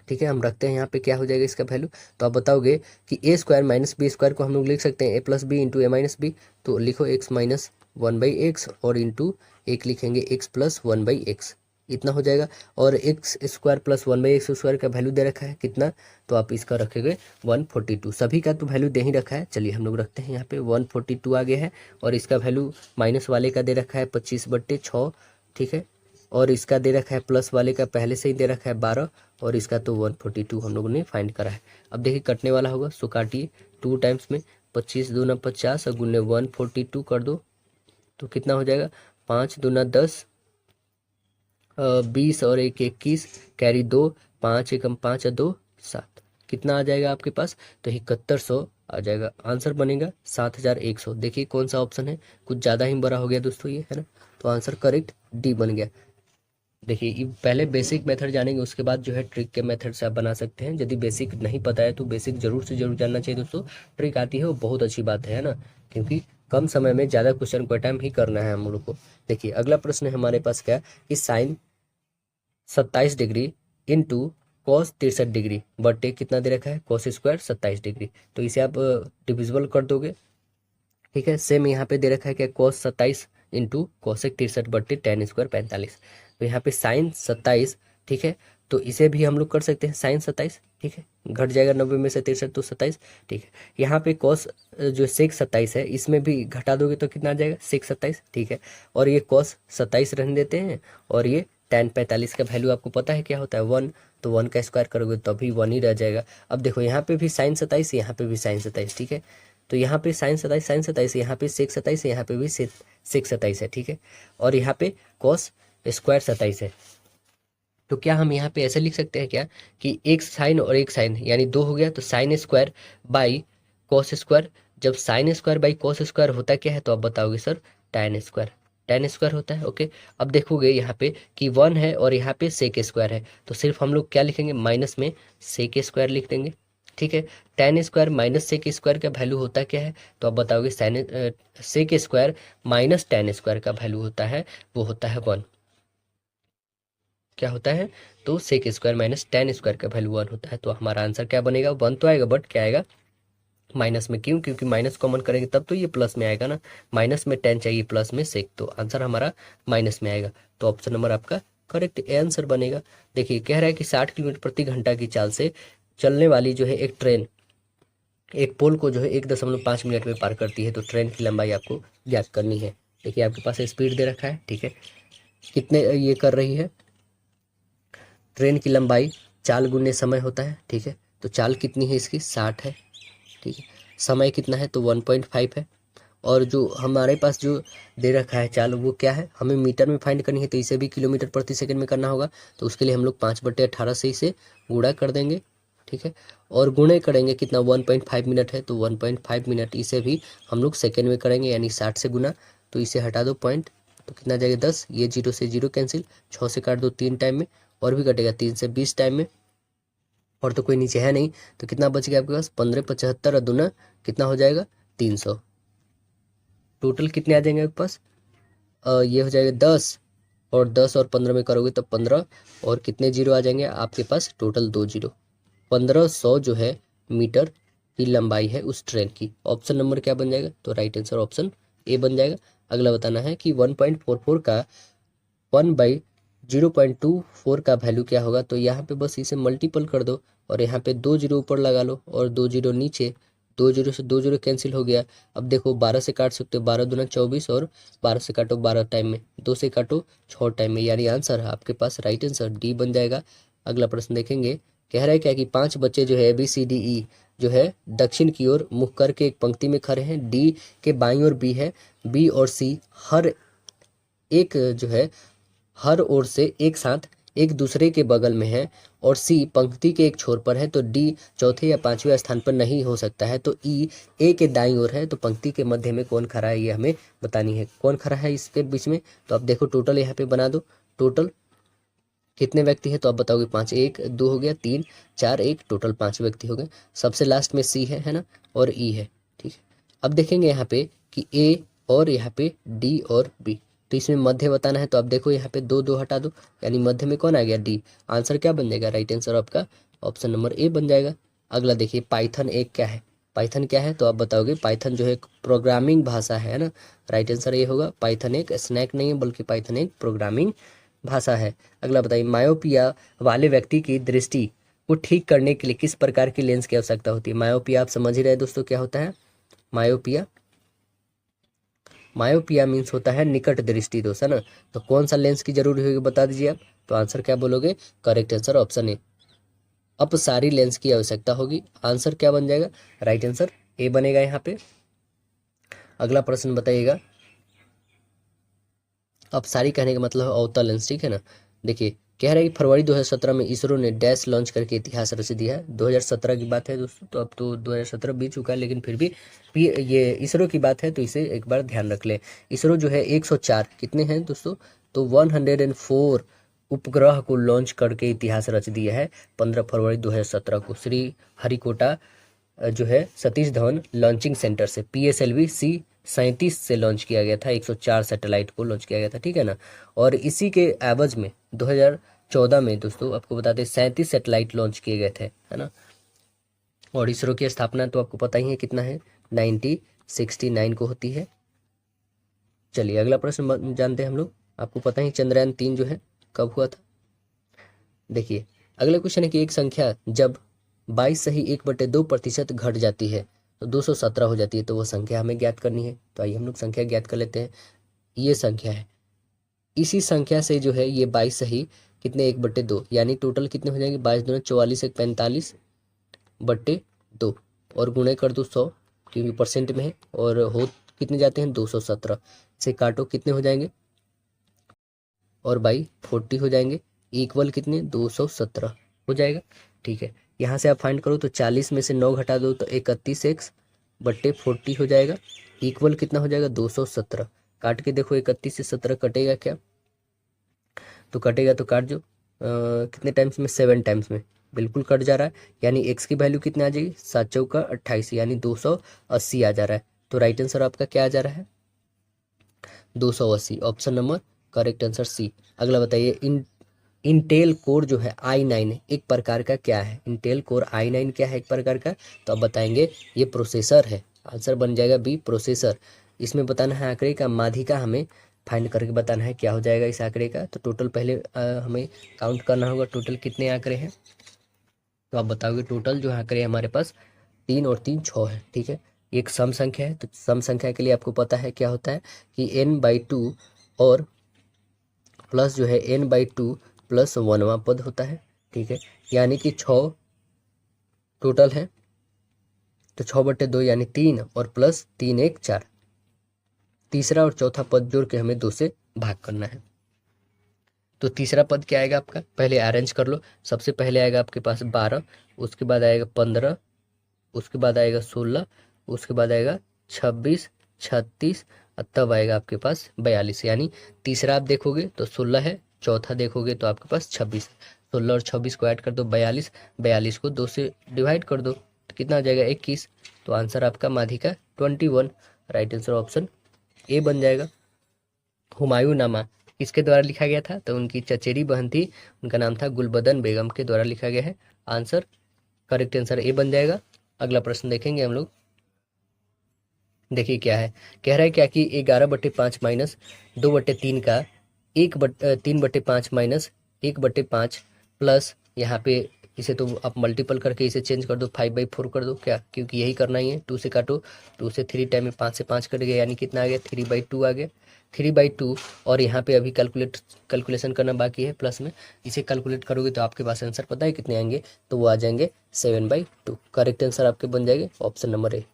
ठीक है, हम रखते हैं यहाँ पे क्या हो जाएगा इसका वैल्यू, तो आप बताओगे कि ए स्क्वायर माइनस बी स्क्वायर को हम लोग लिख सकते हैं ए प्लस बी इंटू ए माइनस बी, तो लिखो x minus one by x और इंटू एक लिखेंगे x plus one by x, इतना हो जाएगा। और x square plus one by x square का वैल्यू दे रखा है कितना, तो आप इसका रखेंगे 142। सभी का तो वैल्यू दे ही रखा है, चलिए हम लोग रखते हैं यहाँ पे 142 आ गया है, और इसका वैल्यू माइनस वाले का दे रखा है 25/6। ठीक है, और इसका दे रखा है प्लस वाले का पहले से ही दे रखा है 12, और इसका तो 142 हम लोगों ने फाइंड करा है। अब देखिए कटने वाला होगा, सो काटिए 2 टाइम्स में, 25 दूना 50 और गुने 142 कर दो, तो कितना हो जाएगा, 5 दूना 10, 20 और 1 21, कैरी 2, 5 एकम 5 और 2 7, कितना आ जाएगा आपके पास, तो 7100 आ जाएगा। आंसर बनेगा 7100। देखिए कौन सा ऑप्शन है, कुछ ज़्यादा ही बड़ा हो गया दोस्तों ये, है ना, तो आंसर करेक्ट डी बन गया। देखिए ये पहले बेसिक मेथड जानेंगे, उसके बाद जो है ट्रिक के मेथड से आप बना सकते हैं। यदि बेसिक नहीं पता है तो बेसिक जरूर से जरूर जानना चाहिए दोस्तों। ट्रिक आती है वो बहुत अच्छी बात है ना, क्योंकि कम समय में ज़्यादा क्वेश्चन को अटेम्प्ट ही करना है हम लोग को। देखिए अगला प्रश्न है हमारे पास क्या, कि sine 27 degree into cos 63 degree बटे कितना दे रखा है, कॉस स्क्वायर 27 डिग्री, तो इसे आप डिविजिबल कर दोगे। ठीक है, सेम यहाँ पे दे रखा है क्या, कॉस 27 इंटू कॉसेक 63 बट्टे टेन स्क्वायर 45, तो यहाँ पे साइन 27। ठीक है, तो इसे भी हम लोग कर सकते हैं साइन 27। ठीक है, घट जाएगा 90 में से 63 तो 27। ठीक है, यहाँ पे कॉस जो सेक 27 है इसमें भी घटा दोगे तो कितना आ जाएगा, सेक 27। ठीक है, और ये कॉस 27 रहने देते हैं, और ये टेन 45 का वैल्यू आपको पता है क्या होता है, 1, तो 1 का स्क्वायर करोगे तो अभी 1 ही रह जाएगा। अब देखो यहाँ पे भी साइन 27, यहाँ पे भी साइन 27। ठीक है, तो यहाँ पे साइन 27, यहाँ पे सेक 27, यहाँ पे भी सेक 27 है। ठीक है, और यहाँ पे कॉस स्क्वायर 27 है, तो क्या हम यहाँ पे ऐसे लिख सकते हैं क्या, कि एक साइन और एक साइन यानी 2 हो गया, तो sine square by cos square. जब sine square by cos square होता क्या है, तो आप बताओगे sir tan square, tan square होता है। ओके, अब देखोगे यहाँ पे कि 1 है और यहाँ पे सेक स्क्वायर है, तो सिर्फ हम लोग क्या लिखेंगे, माइनस में सेक स्क्वायर लिख देंगे। ठीक है, tan square minus sec square का वैल्यू होता क्या है, तो आप बताओगे sec square minus tan square का वैल्यू होता है, वो होता है 1। क्या होता है, तो sec square minus tan square का वैल्यू 1 होता है, तो हमारा आंसर क्या बनेगा, 1 तो आएगा, बट क्या आएगा, माइनस में। क्यों, क्योंकि माइनस कॉमन करेंगे तब तो ये प्लस में आएगा ना, माइनस में टेन चाहिए प्लस में सेक, तो आंसर हमारा माइनस में आएगा, तो ऑप्शन नंबर आपका करेक्ट आंसर बनेगा। देखिए कह रहा है कि 60 किलोमीटर प्रति घंटा की चाल से चलने वाली जो है एक ट्रेन एक पोल को जो है 1.5 मिनट में पार करती है। तो ट्रेन की लंबाई आपको ज्ञात करनी है। देखिए आपके पास स्पीड दे रखा है, ठीक है, कितने ये कर रही है। ट्रेन की लंबाई चाल गुने समय होता है, ठीक है। तो चाल कितनी है इसकी 60 है, ठीक है। समय कितना है तो 1.5 है। और जो हमारे पास जो दे रखा है चाल वो क्या है, हमें मीटर में फाइंड करनी है, तो इसे भी किलोमीटर प्रति सेकंड में करना होगा। तो उसके लिए हम लोग 5/18 से इसे गुणा कर देंगे, ठीक है। और गुणे करेंगे कितना 1.5 मिनट है, तो 1.5 मिनट इसे भी हम लोग सेकेंड में करेंगे, यानी 60 से गुना। तो इसे हटा दो पॉइंट, तो कितना जाएगा 10, ये 0 से 0 कैंसिल, 6 से काट दो 3 टाइम में, और भी कटेगा 3 से 20 टाइम में, और तो कोई नीचे है नहीं। तो कितना बच गया आपके पास 15 75 और दूना कितना हो जाएगा 300। टोटल कितने आ जाएंगे आपके पास, ये हो जाएगा 10, और 10 और 15 में करोगे तो 15, और कितने जीरो आ जाएंगे आपके पास टोटल 2 जीरो। 1500 जो है मीटर की लंबाई है उस ट्रेन की। ऑप्शन नंबर क्या बन जाएगा, तो राइट आंसर ऑप्शन ए बन जाएगा। अगला बताना है कि 1.44 का 1/0.24 का वैल्यू क्या होगा। तो यहाँ पे बस इसे मल्टीपल कर दो, और यहाँ पे 2 जीरो ऊपर लगा लो और 2 जीरो नीचे, 2 जीरो से 2 जीरो कैंसिल हो गया। अब देखो 12 से काट सकते हो, 12 दूना 24, और 12 से काटो 12 टाइम में, 2 से काटो 6 टाइम में, यानी आंसर है आपके पास राइट आंसर डी बन जाएगा। अगला प्रश्न देखेंगे, कह रहा है क्या कि 5 बच्चे जो है ABCDE जो है दक्षिण की ओर मुख करके एक पंक्ति में खड़े हैं। डी के बाईं ओर बी है, बी और सी हर एक जो है हर ओर से एक साथ एक दूसरे के बगल में है, और सी पंक्ति के एक छोर पर है। तो डी चौथे या पांचवें स्थान पर नहीं हो सकता है। तो ई ए के दाईं ओर है। तो पंक्ति के मध्य में कौन खड़ा है ये हमें बतानी है, कौन खड़ा है इसके बीच में। तो आप देखो टोटल यहाँ पे बना दो, टोटल कितने व्यक्ति हैं तो आप बताओगे 5, 1 2 हो गया, 3 4 1 टोटल 5 व्यक्ति हो गए। सबसे लास्ट में सी है ना, और ई है, ठीक है। अब देखेंगे यहाँ पे कि ए और यहाँ पे डी और बी, तो इसमें मध्य बताना है। तो आप देखो यहाँ पे 2 2 हटा दो, यानी मध्य में कौन आ गया डी। आंसर क्या बन जाएगा, राइट आंसर आपका ऑप्शन नंबर ए बन जाएगा। अगला देखिए पाइथन एक क्या है, पाइथन क्या है तो आप बताओगे पाइथन जो है एक प्रोग्रामिंग भाषा है ना। राइट आंसर ये होगा, पाइथन एक स्नैक नहीं है बल्कि पाइथन एक प्रोग्रामिंग भाषा है। अगला बताइए, मायोपिया वाले व्यक्ति की दृष्टि को ठीक करने के लिए किस प्रकार की लेंस की आवश्यकता होती है। मायोपिया आप समझ ही रहे दोस्तों क्या होता है मायोपिया। मायोपिया मीन्स होता है निकट दृष्टि दोष, है ना। तो कौन सा लेंस की जरूरी होगी बता दीजिए आप। तो आंसर क्या बोलोगे, करेक्ट आंसर ऑप्शन ए, अपसारी लेंस की आवश्यकता होगी। आंसर क्या बन जाएगा, राइट आंसर ए बनेगा यहाँ पे। अगला प्रश्न बताइएगा, अपसारी कहने का मतलब अवतल लेंस, ठीक है ना। देखिए कह रहा है कि फरवरी 2017 में इसरो ने डैश लॉन्च करके इतिहास रच दिया है। 2017 की बात है दोस्तों, तो अब तो 2017 बीत चुका है, लेकिन फिर भी ये इसरो की बात है तो इसे एक बार ध्यान रख ले। इसरो जो है 104 कितने हैं दोस्तों, तो 104 उपग्रह को लॉन्च करके इतिहास रच दिया है 15 फरवरी 2017 को श्री हरिकोटा जो है सतीश धवन लॉन्चिंग सेंटर से PSLV C-37 से लॉन्च किया गया था। 104 सैटेलाइट को लॉन्च किया गया था, ठीक है ना। और इसी के एवज में 2014 में दोस्तों आपको बता दें 37 सैटेलाइट लॉन्च किए गए थे, है ना। और इसरो की स्थापना तो आपको पता ही है कितना है, 1969 को होती है। चलिए अगला प्रश्न जानते हैं हम लोग। आपको पता ही चंद्रयान 3 जो है कब हुआ था। देखिए अगला क्वेश्चन है कि एक संख्या जब 22 सही 1/2% घट जाती है तो 217 हो जाती है, तो वो संख्या हमें ज्ञात करनी है। तो आइए हम लोग संख्या ज्ञात कर लेते हैं। ये संख्या है, इसी संख्या से जो है ये 22 सही कितने 1/2, यानी टोटल कितने हो जाएंगे 22 दूना 44 1 45/2, और गुणे कर दो 100 क्योंकि परसेंट में है, और हो कितने जाते हैं 217 से काटो कितने हो जाएंगे, और बाई 40 हो जाएंगे, इक्वल कितने 217 हो जाएगा, ठीक है। यहाँ से आप फाइंड करो तो 40 में से 9 घटा दो तो 31x/40 हो जाएगा, इक्वल कितना हो जाएगा 217। काट के देखो 31 से 17 कटेगा क्या, तो कटेगा तो काट जो कितने टाइम्स में 7 टाइम्स में बिल्कुल कट जा रहा है, यानी x की वैल्यू कितने आ जाएगी 7 चौका 28, यानी 280 आ जा रहा है। तो राइट आंसर आपका क्या आ जा रहा है 280, option number correct answer C. अगला बताइए, इंटेल कोर जो है i9 एक प्रकार का क्या है। इंटेल कोर i9 क्या है एक प्रकार का, तो आप बताएंगे ये प्रोसेसर है। आंसर बन जाएगा बी प्रोसेसर। इसमें बताना है आंकड़े का माध्यिका, हमें फाइंड करके बताना है क्या हो जाएगा इस आंकड़े का। तो टोटल पहले हमें काउंट करना होगा टोटल कितने आंकड़े हैं। तो आप बताओगे टोटल जो आंकड़े हमारे पास 3 और 3 6 है, ठीक है। एक सम संख्या है, तो सम संख्या के लिए आपको पता है क्या होता है कि n/2 और प्लस जो है n/2 प्लस 1वां पद होता है, ठीक है। यानी कि 6 टोटल है, तो 6/2 यानी 3 और प्लस 3 1 4। तीसरा और चौथा पद जोड़ के हमें 2 से भाग करना है। तो तीसरा पद क्या आएगा आपका, पहले अरेंज कर लो। सबसे पहले आएगा आपके पास 12, उसके बाद आएगा 15, उसके बाद आएगा 16, उसके बाद आएगा 26, 36 और तब आएगा आपके पास 42। यानी तीसरा आप देखोगे तो 16 है, चौथा देखोगे तो आपके पास 26। 16 और 26 को ऐड कर दो 42, 42 को 2 से डिवाइड कर दो तो कितना आ जाएगा 21। तो आंसर आपका माधिका 21, राइट आंसर ऑप्शन ए बन जाएगा। हुमायूं नामा किसके द्वारा लिखा गया था, तो उनकी चचेरी बहन थी, उनका नाम था गुलबदन बेगम के द्वारा लिखा गया है। आंसर करेक्ट आंसर ए बन जाएगा। अगला प्रश्न देखेंगे हम लोग। देखिए क्या है, कह रहा है क्या कि 11/5 माइनस 2/3 का 3/5 माइनस 1/5 प्लस यहाँ पे इसे तो आप मल्टीपल करके इसे चेंज कर दो 5/4 कर दो क्या, क्योंकि यही करना ही है। 2 से काटो, 2 से 3 टाइम में 5 से 5 कट गया, यानी कितना आ गया 3/2 आ गया। 3/2 और यहाँ पे अभी कैलकुलेशन करना बाकी है प्लस में, इसे कैलकुलेट करोगे तो आपके पास आंसर पता है कितने आएंगे, तो वो आ जाएंगे 7/2। करेक्ट आंसर आपके बन जाएंगे ऑप्शन नंबर ए।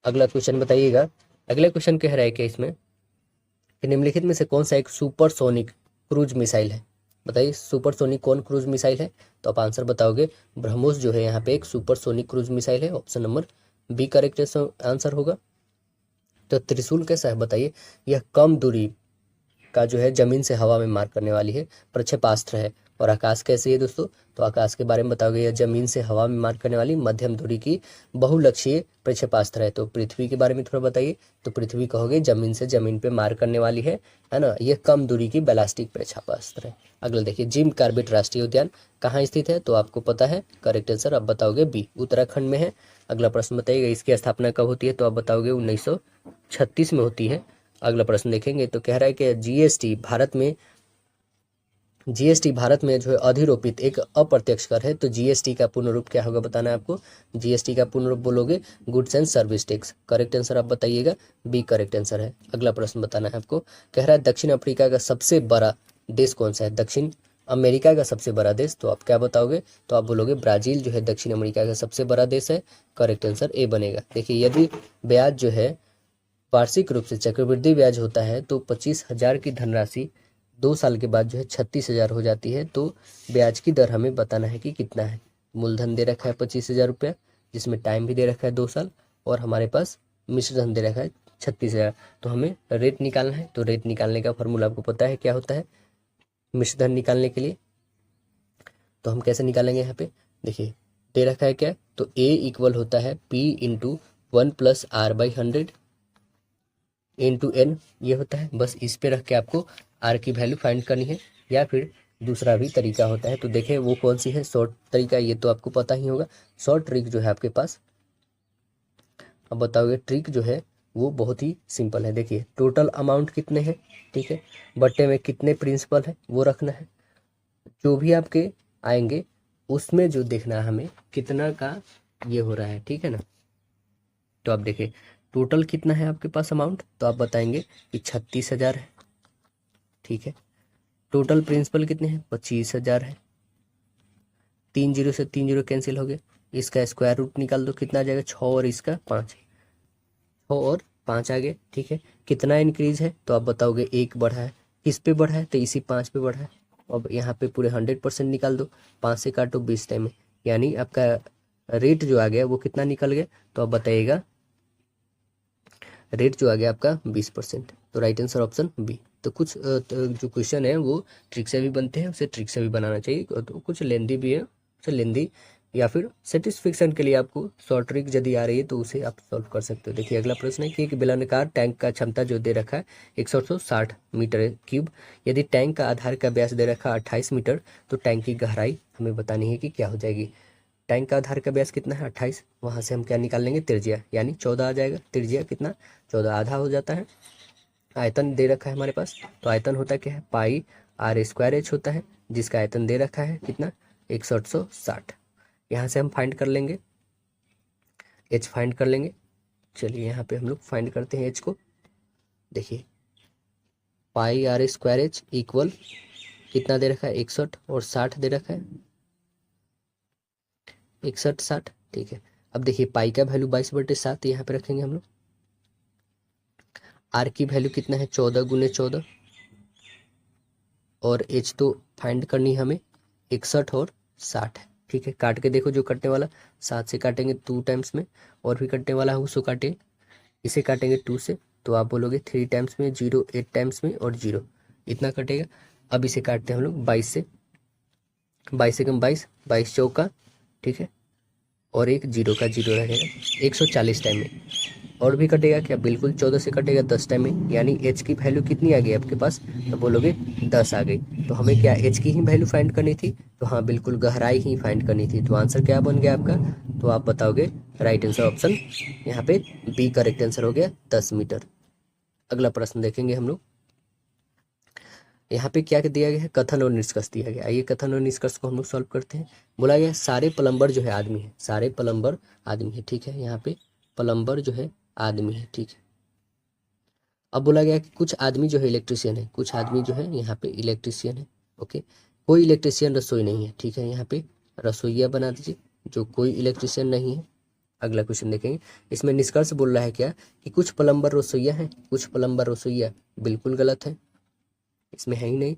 अगला क्वेश्चन बताइएगा। अगला क्वेश्चन कह रहा है कि इसमें कि निम्नलिखित में से कौन सा एक सुपरसोनिक क्रूज मिसाइल है। बताइए सुपरसोनिक कौन क्रूज मिसाइल है, तो आप आंसर बताओगे ब्रह्मोस जो है यहाँ पे एक सुपरसोनिक क्रूज मिसाइल है, option number B correct answer होगा। तो त्रिशूल कैसा है बताइए, यह कम दूरी का जो है जमीन से हवा में मार करने वाली है प्रक्षेपास्त्र है। और आकाश कैसी है दोस्तों, तो आकाश के बारे में बताओगे, यह जमीन से हवा में मार करने वाली मध्यम दूरी की बहुलक्ष्यीय प्रक्षेपास्त्र है। तो पृथ्वी के बारे में थोड़ा बताइए, तो पृथ्वी कहोगे जमीन से जमीन पे मार करने वाली है ना, यह कम दूरी की बैलिस्टिक प्रक्षेपास्त्र है। अगला देखिए, जिम कॉर्बेट राष्ट्रीय उद्यान कहाँ स्थित है, तो आपको पता है करेक्ट आंसर आप बताओगे बी, उत्तराखंड में है। अगला प्रश्न बताइएगा इसकी स्थापना कब होती है, तो आप बताओगे 1936 में होती है। अगला प्रश्न देखेंगे तो कह रहा है कि जीएसटी भारत में जो है अधिरोपित एक अप्रत्यक्ष कर है। तो जीएसटी का पूर्ण रूप क्या होगा बताना है आपको, जीएसटी का पूर्ण रूप बोलोगे goods and service tax. Correct answer आप बताइएगा बी करेक्ट आंसर है। अगला प्रश्न बताना है आपको, कह रहा है दक्षिण अफ्रीका का सबसे बड़ा देश कौन सा है, दक्षिण अमेरिका का सबसे बड़ा देश, तो आप क्या बताओगे, तो आप बोलोगे ब्राजील जो है दक्षिण अमेरिका का सबसे बड़ा देश है। करेक्ट आंसर ए बनेगा। देखिए यदि ब्याज जो है वार्षिक रूप से चक्रवृद्धि ब्याज होता है तो 25,000 की धनराशि 2 साल के बाद जो है 36,000 हो जाती है। तो ब्याज की दर हमें बताना है कि कितना है। मूलधन दे रखा है 25,000 रुपया, जिसमें टाइम भी दे रखा है 2 साल, और हमारे पास मिश्र धन दे रखा है 36,000। तो हमें रेट निकालना है, तो रेट निकालने का फॉर्मूला आपको पता है क्या होता है मिश्र धन निकालने के लिए। तो हम कैसे निकालेंगे, यहाँ पे देखिए दे रखा है क्या, तो ए इक्वल होता है P into 1+r/100 into N, ये होता है। बस इस पे रख के आपको आर की वैल्यू फाइंड करनी है, या फिर दूसरा भी तरीका होता है। तो देखें वो कौन सी है शॉर्ट तरीका, ये तो आपको पता ही होगा। शॉर्ट ट्रिक जो है आपके पास, अब बताओगे ट्रिक जो है वो बहुत ही सिंपल है। देखिए टोटल अमाउंट कितने हैं, ठीक है, बट्टे में कितने प्रिंसिपल है वो रखना है, जो भी आपके आएंगे उसमें जो देखना है हमें कितना का ये हो रहा है, ठीक है ना। तो आप देखिए टोटल कितना है आपके पास अमाउंट, तो आप बताएंगे कि 36,000 है, ठीक है। टोटल प्रिंसिपल कितने हैं, 25,000 है। 3 जीरो से 3 जीरो कैंसिल हो गए, इसका स्क्वायर रूट निकाल दो, कितना आ जाएगा 6 और इसका 5, 6 और 5 आ गए, ठीक है। कितना इंक्रीज है, तो आप बताओगे 1 बढ़ा है, किस पे बढ़ा है, तो इसी 5 पे बढ़ा है। अब यहाँ पे पूरे 100% निकाल दो, 5 से काटो 20 टाइम में, यानी आपका रेट जो आ गया वो कितना निकल गया, तो आप बताइएगा रेट जो आ गया आपका 20%। तो राइट आंसर ऑप्शन बी। तो कुछ तो जो क्वेश्चन है वो ट्रिक से भी बनते हैं, उसे ट्रिक से भी बनाना चाहिए, तो कुछ लेंदी भी है, उसे लेंदी या फिर सेटिस्फेक्शन के लिए आपको शॉर्ट ट्रिक यदि आ रही है तो उसे आप सॉल्व कर सकते हो। देखिए अगला प्रश्न है कि एक बेलनाकार टैंक का क्षमता जो दे रखा है 160 मीटर क्यूब, यदि टैंक का आधार का व्यास दे रखा है 28 मीटर, तो टैंक की गहराई हमें बतानी है कि क्या हो जाएगी। टैंक का आधार का व्यास कितना है 28, वहाँ से हम क्या निकाल लेंगे त्रिज्या, यानी 14 आ जाएगा। त्रिज्या कितना 14 आधा हो जाता है। आयतन दे रखा है हमारे पास, तो आयतन होता क्या है पाई r² होता है, जिसका आयतन दे रखा है कितना 160। यहाँ से हम फाइंड कर लेंगे एच फाइंड कर लेंगे। चलिए यहाँ पे हम लोग फाइंड करते हैं एच को। देखिए पाई आर स्क्वायर एच इक्वल कितना दे रखा है 61 और 60 दे रखा है 61 60, ठीक है। अब देखिए पाई का वैल्यू 22/7 यहाँ पे रखेंगे हम लोग। आर की वैल्यू कितना है 14 × 14 और एच तो फाइंड करनी है हमें 61 और 60 है, ठीक है। काट के देखो जो कटने वाला 7 से काटेंगे 2 टाइम्स में, और भी कटने वाला है उसको काटें, इसे काटेंगे 2 से तो आप बोलोगे 3 टाइम्स में 0, 8 टाइम्स में और 0, इतना कटेगा। अब इसे काटते हैं हम लोग 22 से, 22 से कम 22, 22 चौका, ठीक है, और एक 0 का 0 रहेगा 140 टाइम में। और भी कटेगा क्या, बिल्कुल 14 से कटेगा 10 टाइम में, यानी एच की वैल्यू कितनी आ गई आपके पास, तो बोलोगे 10 आ गई। तो हमें क्या एच की ही वैल्यू फाइंड करनी थी, तो हाँ बिल्कुल गहराई ही फाइंड करनी थी। तो आंसर क्या बन गया आपका, तो आप बताओगे राइट आंसर ऑप्शन यहाँ पे बी करेक्ट आंसर हो गया 10 मीटर। अगला प्रश्न देखेंगे हम लोग। यहाँ पे क्या दिया गया है, कथन और निष्कर्ष दिया गया। आइए कथन और निष्कर्ष को हम लोग सॉल्व करते हैं। बोला गया सारे प्लम्बर जो है आदमी है, सारे प्लम्बर आदमी है, ठीक है। यहाँ पे प्लम्बर जो है आदमी है, ठीक है। अब बोला गया कि कुछ आदमी जो है इलेक्ट्रिशियन है, कुछ आदमी जो है यहाँ पे इलेक्ट्रिशियन है, ओके। कोई इलेक्ट्रिशियन रसोई नहीं है, ठीक है। यहाँ पे रसोईया बना दीजिए जो कोई इलेक्ट्रिशियन नहीं है। अगला क्वेश्चन देखेंगे। इसमें निष्कर्ष बोल रहा है क्या कि कुछ प्लम्बर रसोईया हैं, कुछ प्लम्बर रसोईया, बिल्कुल गलत है, इसमें है ही नहीं।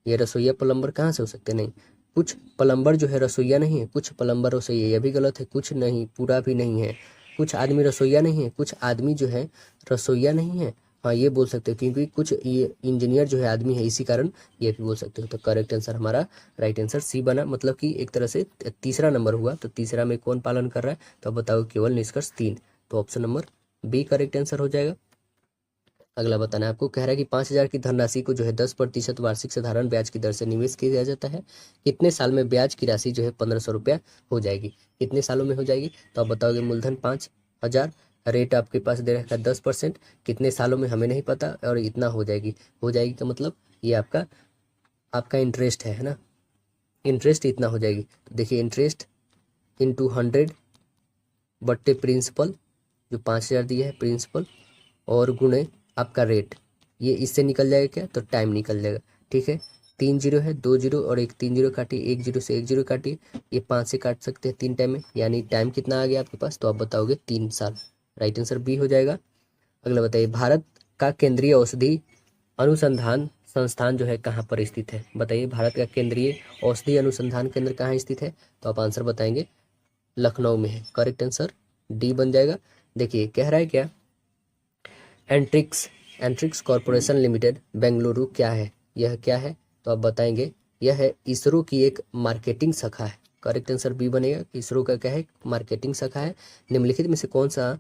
ये रसोईया प्लम्बर कहाँ से हो सकते, नहीं। कुछ प्लम्बर जो है रसोईया नहीं है, कुछ प्लम्बर रसोईया, यह भी गलत है, कुछ नहीं, पूरा भी नहीं है। कुछ आदमी रसोईया नहीं है, कुछ आदमी जो है रसोईया नहीं है, हाँ ये बोल सकते हो, क्योंकि कुछ ये इंजीनियर जो है आदमी है, इसी कारण ये भी बोल सकते हो। तो करेक्ट आंसर हमारा राइट आंसर सी बना, मतलब कि एक तरह से तीसरा नंबर हुआ। तो तीसरा में कौन पालन कर रहा है, तो अब बताओ केवल निष्कर्ष 3, तो option number B correct answer हो जाएगा। अगला बताना है आपको, कह रहा है कि 5,000 की धनराशि को जो है 10% वार्षिक साधारण ब्याज की दर से निवेश किया जाता है। कितने साल में ब्याज की राशि जो है 1,500 रुपया हो जाएगी, कितने सालों में हो जाएगी, तो आप बताओगे मूलधन 5,000, रेट आपके पास दे रखा है 10%, कितने सालों में हमें नहीं पता, और इतना हो जाएगी। हो जाएगी का मतलब ये आपका आपका इंटरेस्ट है ना, इंटरेस्ट इतना हो जाएगी। तो देखिए इंटरेस्ट इंटू 100 बट्टे प्रिंसिपल, जो 5,000 दिया है प्रिंसिपल, और गुणे आपका रेट, ये इससे निकल जाएगा क्या, तो टाइम निकल जाएगा, ठीक है। 3 जीरो है, 2 जीरो और एक 3 जीरो काटिए, 1 जीरो से 1 जीरो काटिए, ये 5 से काट सकते हैं 3 टाइम में, यानी टाइम कितना आ गया आपके पास, तो आप बताओगे 3 साल। राइट आंसर बी हो जाएगा। अगला बताइए, भारत का केंद्रीय औषधि अनुसंधान संस्थान जो है कहाँ पर स्थित है, बताइए भारत का केंद्रीय औषधि अनुसंधान केंद्र कहाँ स्थित है, तो आप आंसर बताएंगे लखनऊ में है। करेक्ट आंसर डी बन जाएगा। देखिए कह रहा है क्या, एंट्रिक्स एंट्रिक्स कॉरपोरेशन लिमिटेड बेंगलुरु क्या है, यह क्या है, तो आप बताएंगे यह है इसरो की एक मार्केटिंग शाखा है। करेक्ट आंसर बी बनेगा, इसरो का क्या है, मार्केटिंग शाखा है। निम्नलिखित में से कौन सा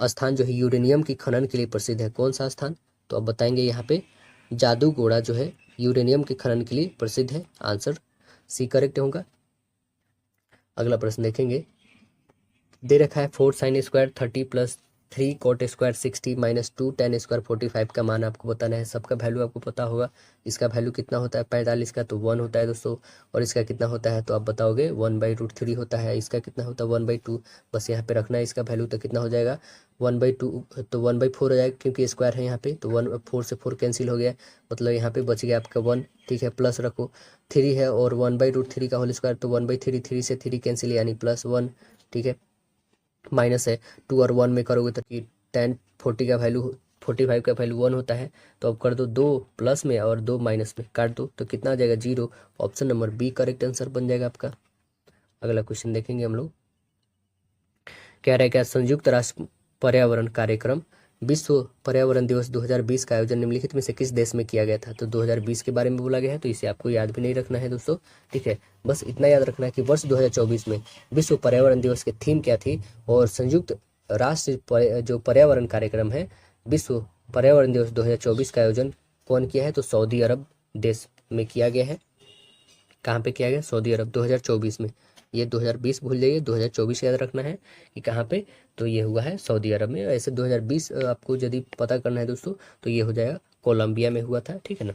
स्थान जो है यूरेनियम की खनन के लिए प्रसिद्ध है, कौन सा स्थान, तो आप बताएंगे यहाँ पे जादूगोड़ा जो है यूरेनियम के खनन के लिए प्रसिद्ध है। आंसर सी करेक्ट होगा। अगला प्रश्न देखेंगे, दे रखा है 4 sine square 30 plus 3 cot square 60 minus 2 tan square 45 का मान आपको बताना है। सबका वैल्यू आपको पता होगा, इसका वैल्यू कितना होता है 45 का, तो 1 होता है दोस्तों, और इसका कितना होता है, तो आप बताओगे 1/√3 होता है। इसका कितना होता है 1/2, बस यहाँ पे रखना है इसका वैल्यू, तो कितना हो जाएगा 1/2, तो 1/4 हो जाएगा, क्योंकि स्क्वायर है यहाँ पे, तो 4 से 4 कैंसिल हो गया, मतलब यहाँ पे बच गया आपका 1, ठीक है। प्लस रखो 3 है और 1/√3 का होल स्क्वायर, तो 1/3, 3 से 3 कैंसिल यानी +1, ठीक है। माइनस है 2 और 1 में करोगे तो कि 10 40 का वैल्यू 45 का वैल्यू 1 होता है, तो अब कर दो 2 प्लस में और 2 माइनस में, काट दो तो कितना आ जाएगा 0। Option number B correct answer बन जाएगा आपका। अगला क्वेश्चन देखेंगे हम लोग, कह रहा है क्या संयुक्त राष्ट्र पर्यावरण कार्यक्रम विश्व पर्यावरण दिवस 2020 का आयोजन निम्नलिखित में से किस देश में किया गया था, तो 2020 के बारे में बोला गया है, तो इसे आपको याद भी नहीं रखना है दोस्तों, ठीक है। बस इतना याद रखना है कि वर्ष 2024 में विश्व पर्यावरण दिवस की थीम क्या थी, और संयुक्त राष्ट्र जो पर्यावरण कार्यक्रम है विश्व पर्यावरण दिवस 2024 का आयोजन कौन किया है, तो सऊदी अरब देश में किया गया है। कहाँ पे किया गया, सऊदी अरब 2024 में। ये 2020 भूल जाइए, 2024 याद रखना है कि कहाँ पे, तो ये हुआ है सऊदी अरब में। ऐसे 2020 आपको यदि पता करना है दोस्तों, तो ये हो जाएगा कोलंबिया में हुआ था, ठीक है ना।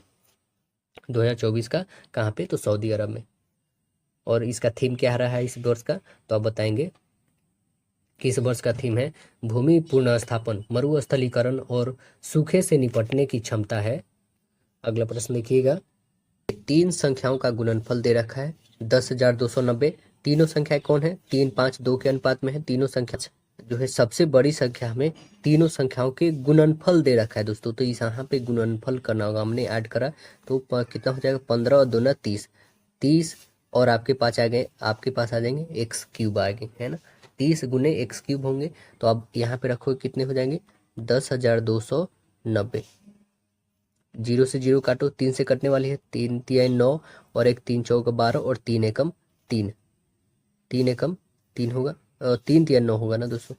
2024 का कहाँ पे, तो सऊदी अरब में। और इसका थीम क्या रहा है इस वर्ष का, तो आप बताएंगे किस वर्ष का थीम है? भूमि पुनर्स्थापन, मरुस्थलीकरण और सूखे से निपटने की क्षमता है। अगला प्रश्न देखिएगा, तीन संख्याओं का गुणनफल दे रखा है 10,290। तीनों संख्याएं कौन है? 3, 5, 2 के अनुपात में है। तीनों संख्या जो है सबसे बड़ी संख्या हमें तीनों संख्याओं के गुणनफल दे रखा है दोस्तों, तो इस यहाँ पे गुणनफल करना होगा, हमने ऐड करा तो कितना हो जाएगा? 15 और 2 ना 30, 30 और आपके पास आ जाएंगे एक्स क्यूब आएंगे, है ना। 30 गुने एक्स क्यूब होंगे, तो अब यहाँ पे रखो कितने हो जाएंगे? 10,290। जीरो से जीरो काटो, 3 से कटने वाली है, 3 तिया 9 और एक 3 चौका 12 और 3 एकम 3, 3 एकम 3 होगा और 3 तिया 9 होगा ना दोस्तों,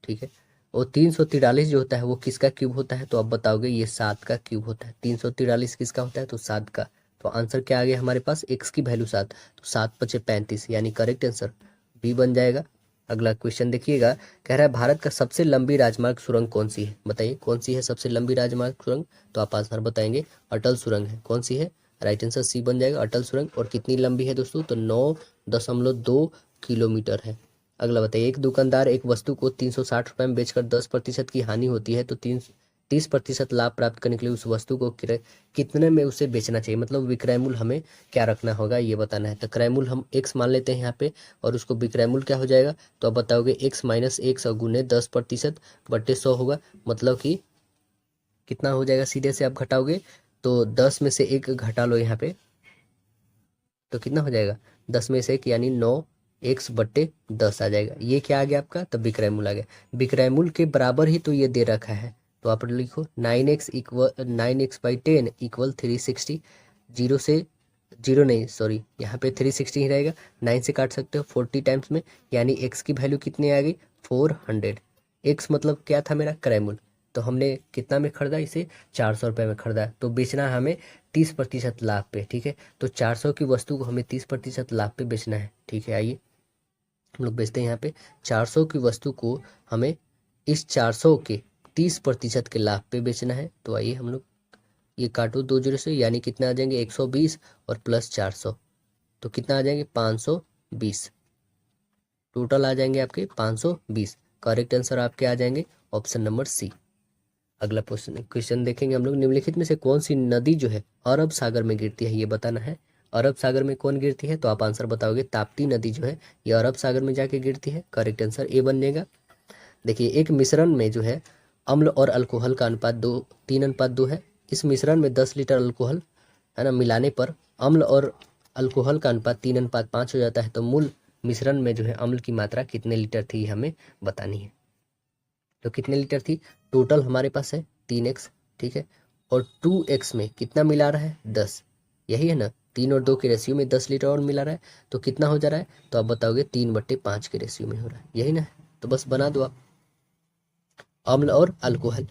ठीक है। और 343 जो होता है वो किसका क्यूब होता है? तो आप बताओगे ये 7 का क्यूब होता है। 343 किसका होता है? तो 7 का। तो आंसर क्या आ गया हमारे पास? एक्स की वैल्यू 7, तो 7 × 5 = 35, यानी करेक्ट आंसर बी बन जाएगा। अगला क्वेश्चन देखिएगा, कह रहा है भारत का सबसे लंबी राजमार्ग सुरंग कौन सी है? बताइए कौन सी है सबसे लंबी राजमार्ग सुरंग? तो आप आंसर बताएंगे अटल सुरंग है। कौन सी है? राइट आंसर सी बन जाएगा, अटल सुरंग। और कितनी लंबी है दोस्तों? तो 9.2 किलोमीटर है। अगला बताइए, एक दुकानदार एक वस्तु को 360 रुपये में बेचकर 10% की हानि होती है, तो 30% लाभ प्राप्त करने के लिए उस वस्तु को कितने में उसे बेचना चाहिए? मतलब विक्रय मूल्य हमें क्या रखना होगा ये बताना है। तो क्रय मूल्य हम x मान लेते हैं यहाँ पे, और उसको विक्रय मूल्य क्या हो जाएगा? तो आप बताओगे x - 1 और गुने 10% बट्टे 100 होगा, मतलब कि कितना हो जाएगा? सीधे से आप घटाओगे तो 10 में से 1 घटा लो यहाँ पे, तो कितना हो जाएगा? 10 में से 1 यानी 9x/10 आ जाएगा। ये क्या आ गया आपका? तब विक्रय मूल्य आ गया। विक्रय मूल्य के बराबर ही तो ये दे रखा है, तो आप लिखो 9x/10 = 360। जीरो से जीरो नहीं, सॉरी, यहाँ पे 360 ही रहेगा। 9 से काट सकते हो 40 टाइम्स में, यानी x की वैल्यू कितनी आ गई? 400। x मतलब क्या था मेरा? क्रय मूल्य। तो हमने कितना में खरीदा इसे? 400 रुपये में खरीदा, तो बेचना है हमें 30% लाभ पे, ठीक है। तो 400 की वस्तु को हमें 30% लाभ पे बेचना है, ठीक है। आइए हम लोग बेचते हैं यहाँ पे 400 की वस्तु को हमें इस 400 के 30% के लाभ पे बेचना है। तो आइए हम लोग ये काटो 2 जीरो से, यानी कितना आ जाएंगे? 120 और प्लस 400, तो कितना आ जाएंगे? 520। टोटल आ जाएंगे आपके 520। करेक्ट आंसर आपके आ जाएंगे ऑप्शन नंबर सी। अगला क्वेश्चन देखेंगे हम लोग, निम्नलिखित में से कौन सी नदी जो है अरब सागर में गिरती है? ये बताना है। अरब सागर में कौन गिरती है? तो आप आंसर बताओगे ताप्ती नदी जो है ये अरब सागर में जाके गिरती है। करेक्ट आंसर ए बन जाएगा। देखिए, एक मिश्रण में जो है अम्ल और अल्कोहल का अनुपात 3:2 है। इस मिश्रण में 10 लीटर अल्कोहल, है ना, मिलाने पर अम्ल और अल्कोहल का अनुपात 3:5 हो जाता है। तो मूल मिश्रण में जो है अम्ल की मात्रा कितने लीटर थी हमें बतानी है। तो कितने लीटर थी? टोटल हमारे पास है 3x, ठीक है। और 2x में कितना मिला रहा है? 10, यही है ना। 3 और 2 के रेशियो में 10 लीटर और मिला रहा है, तो कितना हो जा रहा है? तो आप बताओगे 3/5 के रेशियो में हो रहा है, यही ना। तो बस बना दो आप अम्ल और अल्कोहल।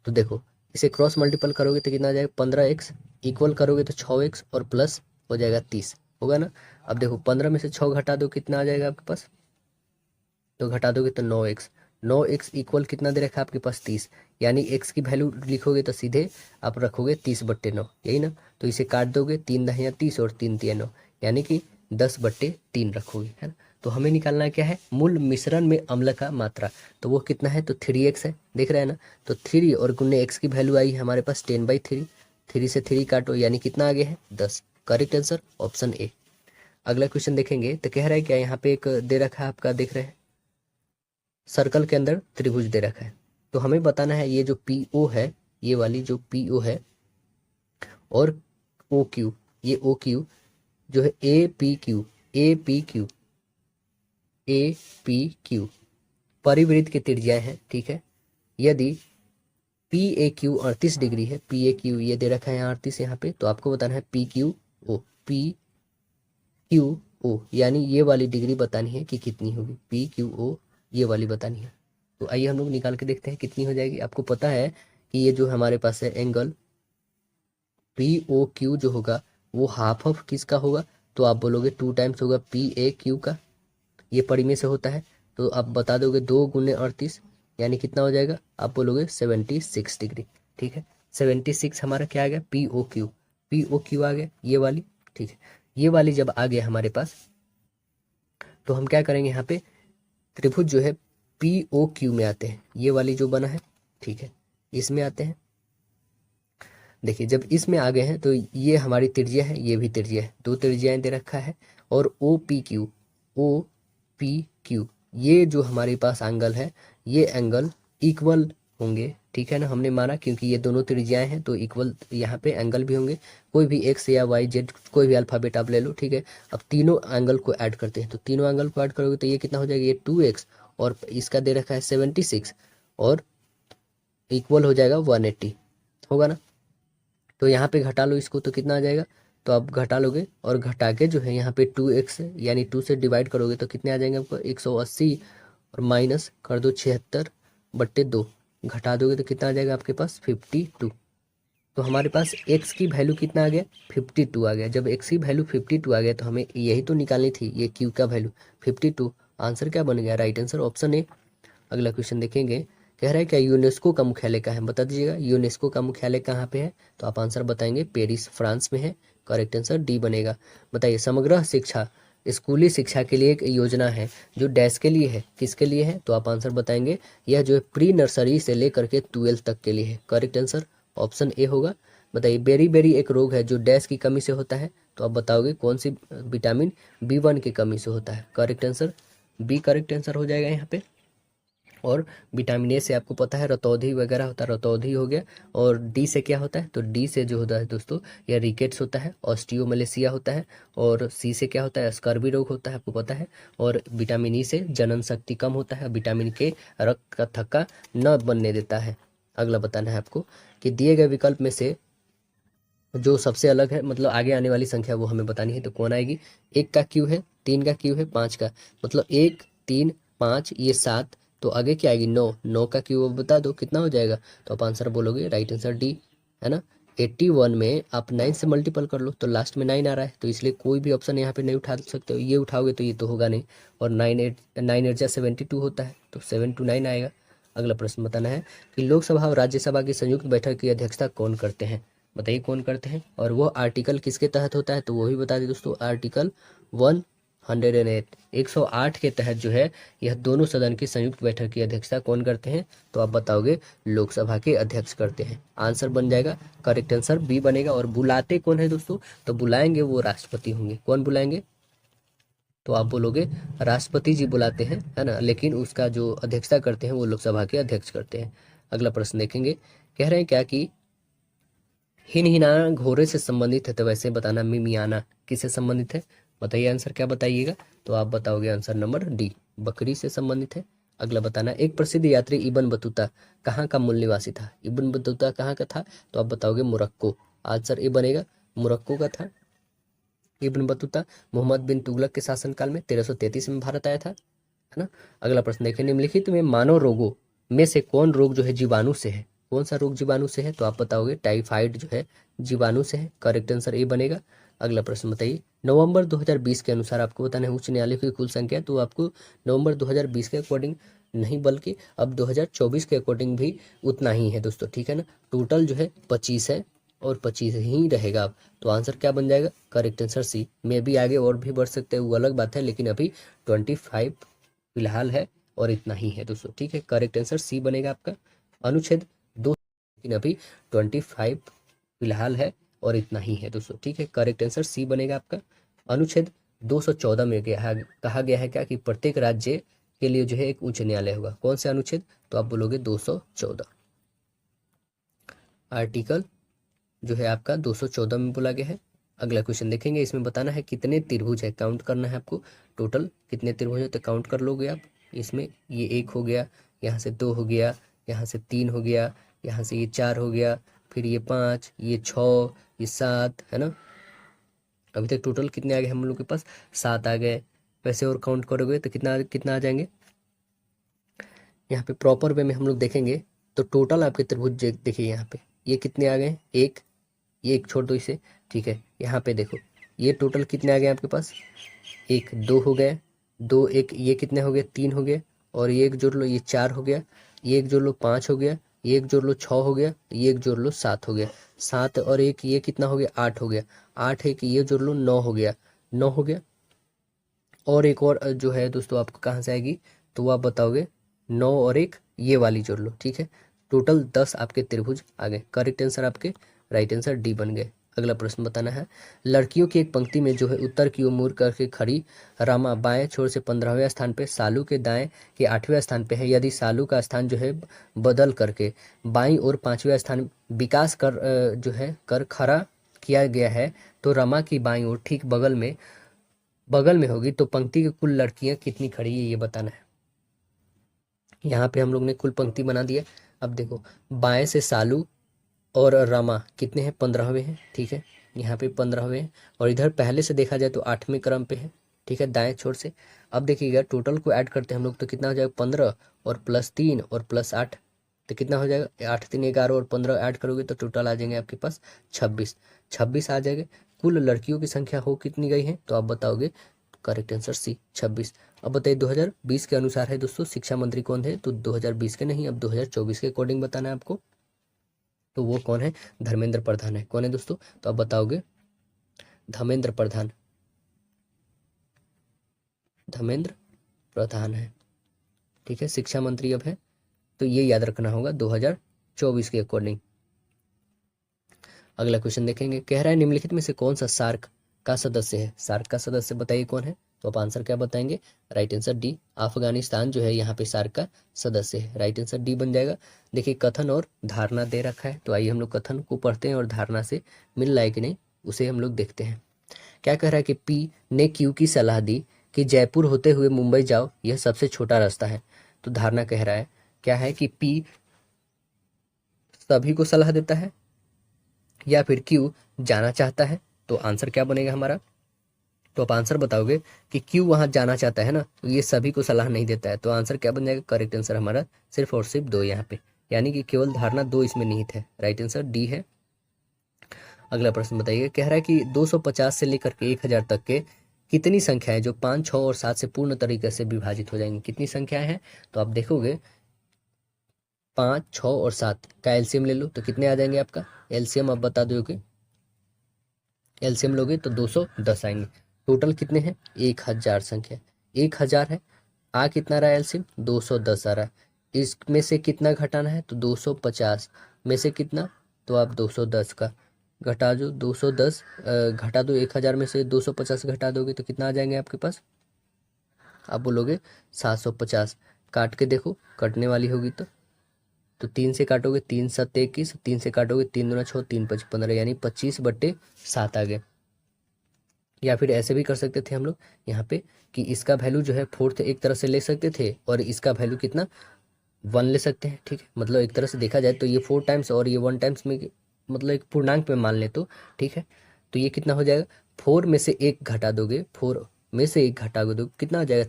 तो देखो, इसे क्रॉस मल्टीपल करोगे तो कितना आ जाएगा? 15x, इक्वल करोगे तो 6x और प्लस हो जाएगा 30, होगा ना। अब देखो 15 में से 6 घटा दो, कितना आ जाएगा आपके पास? तो घटा दोगे तो 9x, 9x इक्वल कितना दे रखा है आपके पास? 30, यानी x की वैल्यू लिखोगे तो सीधे आप रखोगे 30/9, यही ना। तो इसे काट दोगे, 3 दहिया 30 और 3 तिया 9, यानी कि 10/3 रखोगे, है ना। तो हमें निकालना क्या है? मूल मिश्रण में अम्ल का मात्रा, तो वो कितना है? तो 3x है, देख रहे हैं ना। तो 3 और गुने x की वैल्यू आई है हमारे पास 10/3, 3 से 3 काटो, यानी कितना आ गया है? 10। Correct answer option A. अगला क्वेश्चन देखेंगे, तो कह रहा है क्या, यहाँ पे एक दे रखा है आपका, देख रहे हैं सर्कल के अंदर त्रिभुज दे रखा है। तो हमें बताना है ये जो PO है, ये वाली जो PO है, और OQ, ये OQ जो है APQ, APQ, APQ परिवृत्त की त्रिज्याएं हैं, ठीक है। यदि PAQ 38 डिग्री है, PAQ ये दे रखा है 38 यहाँ पे, तो आपको बताना है PQO, PQO यानी ये वाली डिग्री बतानी है कि कितनी होगी। PQO ये वाली बतानी है। तो आइए हम लोग निकाल के देखते हैं कितनी हो जाएगी। आपको पता है कि ये जो हमारे पास है एंगल POQ जो होगा वो हाफ ऑफ किसका होगा? तो आप बोलोगे 2 टाइम्स होगा PAQ का, ये परिमेय से होता है। तो आप बता दोगे 2 गुने 38, यानी कितना हो जाएगा? आप बोलोगे 76 डिग्री, ठीक है। 76 हमारा क्या आ गया? POQ, POQ आ गया ये वाली, ठीक है। ये वाली जब आ गया हमारे पास, तो हम क्या करेंगे? यहाँ पे त्रिभुज जो है POQ में आते हैं, ये वाली जो बना है, ठीक है, इसमें आते हैं। देखिए जब इसमें आ गए हैं तो ये हमारी त्रिज्या है, ये भी त्रिज्या है, दो त्रिज्याएं दे रखा है। और OPQ ये जो हमारे पास एंगल है, ये एंगल इक्वल होंगे, ठीक है ना, हमने माना क्योंकि ये दोनों त्रिज्याएं हैं तो इक्वल यहाँ पे एंगल भी होंगे। कोई भी X या Y Z कोई भी अल्फाबेट आप ले लो, ठीक है। अब तीनों एंगल को ऐड करते हैं, तो तीनों एंगल को ऐड करोगे तो ये कितना हो जाएगा, ये 2x और इसका दे रखा है 76 और इक्वल हो जाएगा 180, होगा ना। तो यहाँ पे घटा लो इसको तो कितना आ जाएगा, तो आप घटा लोगे और घटा के जो है यहाँ पे 2x यानी 2 से डिवाइड करोगे तो कितने आ जाएंगे आपको 180 और माइनस कर दो 76/2, घटा दोगे तो कितना आ जाएगा आपके पास 52। तो हमारे पास x की वैल्यू कितना आ गया 52 आ गया। जब x की वैल्यू 52 आ गया तो हमें यही तो निकालनी थी, ये q का वैल्यू 52। आंसर क्या बन गया, राइट आंसर ऑप्शन ए। अगला क्वेश्चन देखेंगे, कह रहा है क्या यूनेस्को का मुख्यालय कहाँ है, बता दीजिएगा यूनेस्को का मुख्यालय कहाँ पे है। तो आप आंसर बताएंगे पेरिस फ्रांस में है, करेक्ट आंसर डी बनेगा। बताइए समग्र शिक्षा स्कूली शिक्षा के लिए एक योजना है जो डैश के लिए है, किसके लिए है, तो आप आंसर बताएंगे यह जो है प्री नर्सरी से लेकर के 12 तक के लिए है, करेक्ट आंसर ऑप्शन ए होगा। बताइए बेरी बेरी एक रोग है जो डैश की कमी से होता है, तो आप बताओगे कौन सी, विटामिन B1 की कमी से होता है, correct answer B correct answer हो जाएगा यहाँ पे। और विटामिन ए से आपको पता है रतौंधी वगैरह होता है, रतौंधी हो गया। और डी से क्या होता है, तो डी से जो होता है दोस्तों यह रिकेट्स होता है, ऑस्टियोमलेसिया होता है। और सी से क्या होता है, स्कर्वी रोग होता है, आपको पता है। और विटामिन ई से जनन शक्ति कम होता है। विटामिन के रक्त का थक्का न बनने देता है। अगला बताना है आपको कि दिए गए विकल्प में से जो सबसे अलग है, मतलब आगे आने वाली संख्या वो हमें बतानी है, तो कौन आएगी। 1 का क्यू है, 3 का क्यू है, 5 का, मतलब 1 3 5 ये 7, तो आगे क्या आएगी 9, 9 का क्यू बता दो कितना हो जाएगा, तो आप आंसर बोलोगे राइट आंसर डी, है ना। 81 में आप 9 से मल्टीपल कर लो तो लास्ट में 9 आ रहा है, तो इसलिए कोई भी ऑप्शन यहाँ पे नहीं उठा सकते हो, ये उठाओगे तो ये तो होगा नहीं। और 9 8 जा 72 होता है, तो 7 to 9 आएगा। अगला प्रश्न बताना है कि लोकसभा और राज्यसभा की संयुक्त बैठक की अध्यक्षता कौन करते हैं, बताइए कौन करते हैं। और वो आर्टिकल किसके तहत होता है, तो वो भी बता दें दोस्तों, आर्टिकल 108 108 के तहत जो है यह दोनों सदन की संयुक्त बैठक की अध्यक्षता कौन करते हैं, तो आप बताओगे लोकसभा के अध्यक्ष करते हैं। आंसर बन जाएगा करेक्ट आंसर बी बनेगा। और बुलाते कौन है दोस्तों, तो बुलाएंगे वो राष्ट्रपति होंगे। कौन बुलाएंगे, तो आप बोलोगे राष्ट्रपति जी बुलाते हैं, है ना, लेकिन उसका जो अध्यक्षता करते हैं वो लोकसभा के अध्यक्ष करते हैं। अगला प्रश्न देखेंगे, कह रहे हैं क्या कि हिनहिनाना घोड़े से संबंधित है, तो वैसे बताना मिमियाना किससे संबंधित है, बताइए आंसर क्या बताइएगा, तो आप बताओगे आंसर नंबर डी, बकरी से संबंधित है। अगला बताना, एक प्रसिद्ध यात्री इब्न बतूता कहाँ का मूल निवासी था, इब्न बतूता कहाँ का था, तो आप बताओगे मोरक्को, आंसर ए बनेगा, मोरक्को का था इब्न बतूता। मोहम्मद बिन तुगलक के शासनकाल में 1333 में भारत आया था, है ना। अगला प्रश्न देखिए, निम्नलिखित में मानव रोगों में से कौन रोग जो है जीवाणु से है, कौन सा रोग जीवाणु से है, तो आप बताओगे टाइफाइड जो है जीवाणु से है, करेक्ट आंसर ए बनेगा। अगला प्रश्न बताइए, नवंबर 2020 के अनुसार आपको बताना है उच्च न्यायालय की कुल संख्या, तो आपको नवंबर 2020 के अकॉर्डिंग नहीं बल्कि अब 2024 के अकॉर्डिंग भी उतना ही है दोस्तों, ठीक है ना। टोटल जो है 25 है और 25 ही रहेगा अब, तो आंसर क्या बन जाएगा, करेक्ट आंसर सी। में भी आगे और भी बढ़ सकते हैं वो अलग बात है, लेकिन अभी 25 फिलहाल है और इतना ही है दोस्तों, ठीक है, करेक्ट आंसर सी बनेगा आपका। अनुच्छेद 2, लेकिन अभी 25 फिलहाल है और इतना ही है दोस्तों, ठीक है, करेक्ट आंसर सी बनेगा आपका। अनुच्छेद 214 में कहा गया है क्या कि प्रत्येक राज्य के लिए जो है एक उच्च न्यायालय होगा, कौन से अनुच्छेद, तो आप बोलोगे 214। आर्टिकल जो है आपका 214 में बोला गया है। अगला क्वेश्चन देखेंगे, इसमें बताना है कितने त्रिभुज है, काउंट करना है आपको, टोटल कितने त्रिभुज है तो काउंट कर लोगे आप। इसमें ये 1 हो गया, यहाँ से 2 हो गया, यहाँ से 3 हो गया, यहाँ से ये 4 हो गया, फिर ये 5, ये 6, ये 7, है ना। अभी तक टोटल कितने आ गए हम लोग के पास, 7 आ गए। वैसे और काउंट करोगे तो कितना कितना आ जाएंगे। यहाँ पे प्रॉपर वे में हम लोग देखेंगे तो टोटल आपके त्रिभुज देखिए यहाँ पे ये कितने आ गए, एक, ये एक छोड़ दो इसे, ठीक है। यहाँ पे देखो ये टोटल कितने आ गए आपके पास, 1 2 हो गए, 2 1 ये कितने हो गए, 3 हो गए, और ये एक जोड़ लो ये 4 हो गया, ये एक जोड़ लो 5 हो गया, ये एक जोड़ लो 6 हो गया, ये एक जोड़ लो 7 हो गया, 7 और 1 ये कितना हो गया 8 हो गया, 8 1 ये जोड़ लो 9 हो गया, 9 हो गया। और एक और जो है दोस्तों आपको कहाँ से आएगी, तो वो आप बताओगे 9 और 1 ये वाली जोड़ लो, ठीक है। टोटल 10 आपके त्रिभुज आ गए। करेक्ट आंसर आपके राइट आंसर डी बन गए। अगला प्रश्न बताना है, लड़कियों की एक पंक्ति में जो है उत्तर की ओर मुड़ करके खड़ी रमा बाएं छोर से 15वें स्थान पे, सालू के दाएं के 8वें स्थान पे है। यदि सालू का स्थान जो है बदल करके बाईं और 5वें स्थान विकास कर जो है कर खड़ा किया गया है, तो रमा की बाईं ओर ठीक बगल में होगी, तो पंक्ति की कुल लड़कियां कितनी खड़ी है ये बताना है। यहाँ पे हम लोग ने कुल पंक्ति बना दिया। अब देखो, बाएं से सालू और रमा कितने हैं, 15वें हैं, ठीक है। यहाँ पे 15वें हैं, और इधर पहले से देखा जाए तो 8वें क्रम पे है, ठीक है, दाएं छोर से। अब देखिएगा टोटल को ऐड करते हैं हम लोग, तो कितना हो जाएगा, 15 और +3 और +8, तो कितना हो जाएगा, 8 3 11 और 15 ऐड करोगे तो टोटल आ जाएंगे आपके पास 26 आ जाएगा। कुल लड़कियों की संख्या हो कितनी गई है, तो आप बताओगे। Correct answer C 26। अब बताइए 2020 के अनुसार है दोस्तों, शिक्षा मंत्री कौन है, तो 2020 के नहीं, अब 2024 के अकॉर्डिंग बताना है आपको। तो वो कौन है, धर्मेंद्र प्रधान है। कौन है दोस्तों, तो आप बताओगे धर्मेंद्र प्रधान, धर्मेंद्र प्रधान है, ठीक है, शिक्षा मंत्री अब है। तो ये याद रखना होगा 2024 के अकॉर्डिंग। अगला क्वेश्चन देखेंगे, कह रहा है निम्नलिखित में से कौन सा सार्क का सदस्य है। सार्क का सदस्य बताइए कौन है, तो आप आंसर क्या बताएंगे, राइट आंसर डी, अफगानिस्तान जो है यहाँ पे सार्क का सदस्य है। राइट आंसर डी बन जाएगा। देखिए कथन और धारणा दे रखा है, तो आइए हम लोग कथन को पढ़ते हैं और धारणा से मिल रहा है कि नहीं उसे हम लोग देखते हैं। क्या कह रहा है कि पी ने क्यू की सलाह दी कि जयपुर होते हुए मुंबई जाओ, यह सबसे छोटा रास्ता है। तो धारणा कह रहा है क्या है कि पी सभी को सलाह देता है या फिर क्यू जाना चाहता है। तो आंसर क्या बनेगा हमारा, तो आप आंसर बताओगे कि क्यू वहां जाना चाहता है ना, तो ये सभी को सलाह नहीं देता है। तो आंसर क्या बन जाएगा, करेक्ट आंसर हमारा सिर्फ और सिर्फ 2 यहाँ पे, यानी कि केवल धारणा 2 इसमें निहित है। राइट आंसर डी है। अगला प्रश्न बताइए, कह रहा है कि 250 से लेकर के 1000 तक के कितनी संख्याएं जो 5, 6 और 7 से पूर्ण तरीके से विभाजित हो जाएंगी। कितनी संख्याएं हैं, तो आप देखोगे 5, 6 और 7 का एलसीएम ले लो, तो कितने आ जाएंगे आपका एलसीएम, आप बता दोगे। एलसीएम लोगे तो 210 आएंगे। टोटल कितने हैं, 1000 संख्या, 1000 है। आ कितना रहा है एलसीएम, 210 आ रहा है। इसमें से कितना घटाना है, तो 250 में से कितना, तो आप 210 का घटा दो, 210 घटा दो 1000 में से 250 घटा दोगे तो कितना आ जाएंगे आपके पास, आप बोलोगे 750। काट के देखो, कटने वाली होगी तो 3 से काटोगे 3 7 21, 3 से काटोगे 3 दूना 6, 3 5 15, यानी 25/7 आ गए। या फिर ऐसे भी कर सकते थे हम लोग यहाँ पे कि इसका वैल्यू जो है 4th एक तरह से ले सकते थे और इसका वैल्यू कितना 1 ले सकते हैं, ठीक है। मतलब एक तरह से देखा जाए तो ये 4 टाइम्स और ये 1 टाइम्स में, मतलब एक पूर्णांक में मान ले तो ठीक है। तो ये कितना हो जाएगा, 4 में से 1 घटा दोगे, 4 में से 1 घटा दोगे कितना आ जाएगा,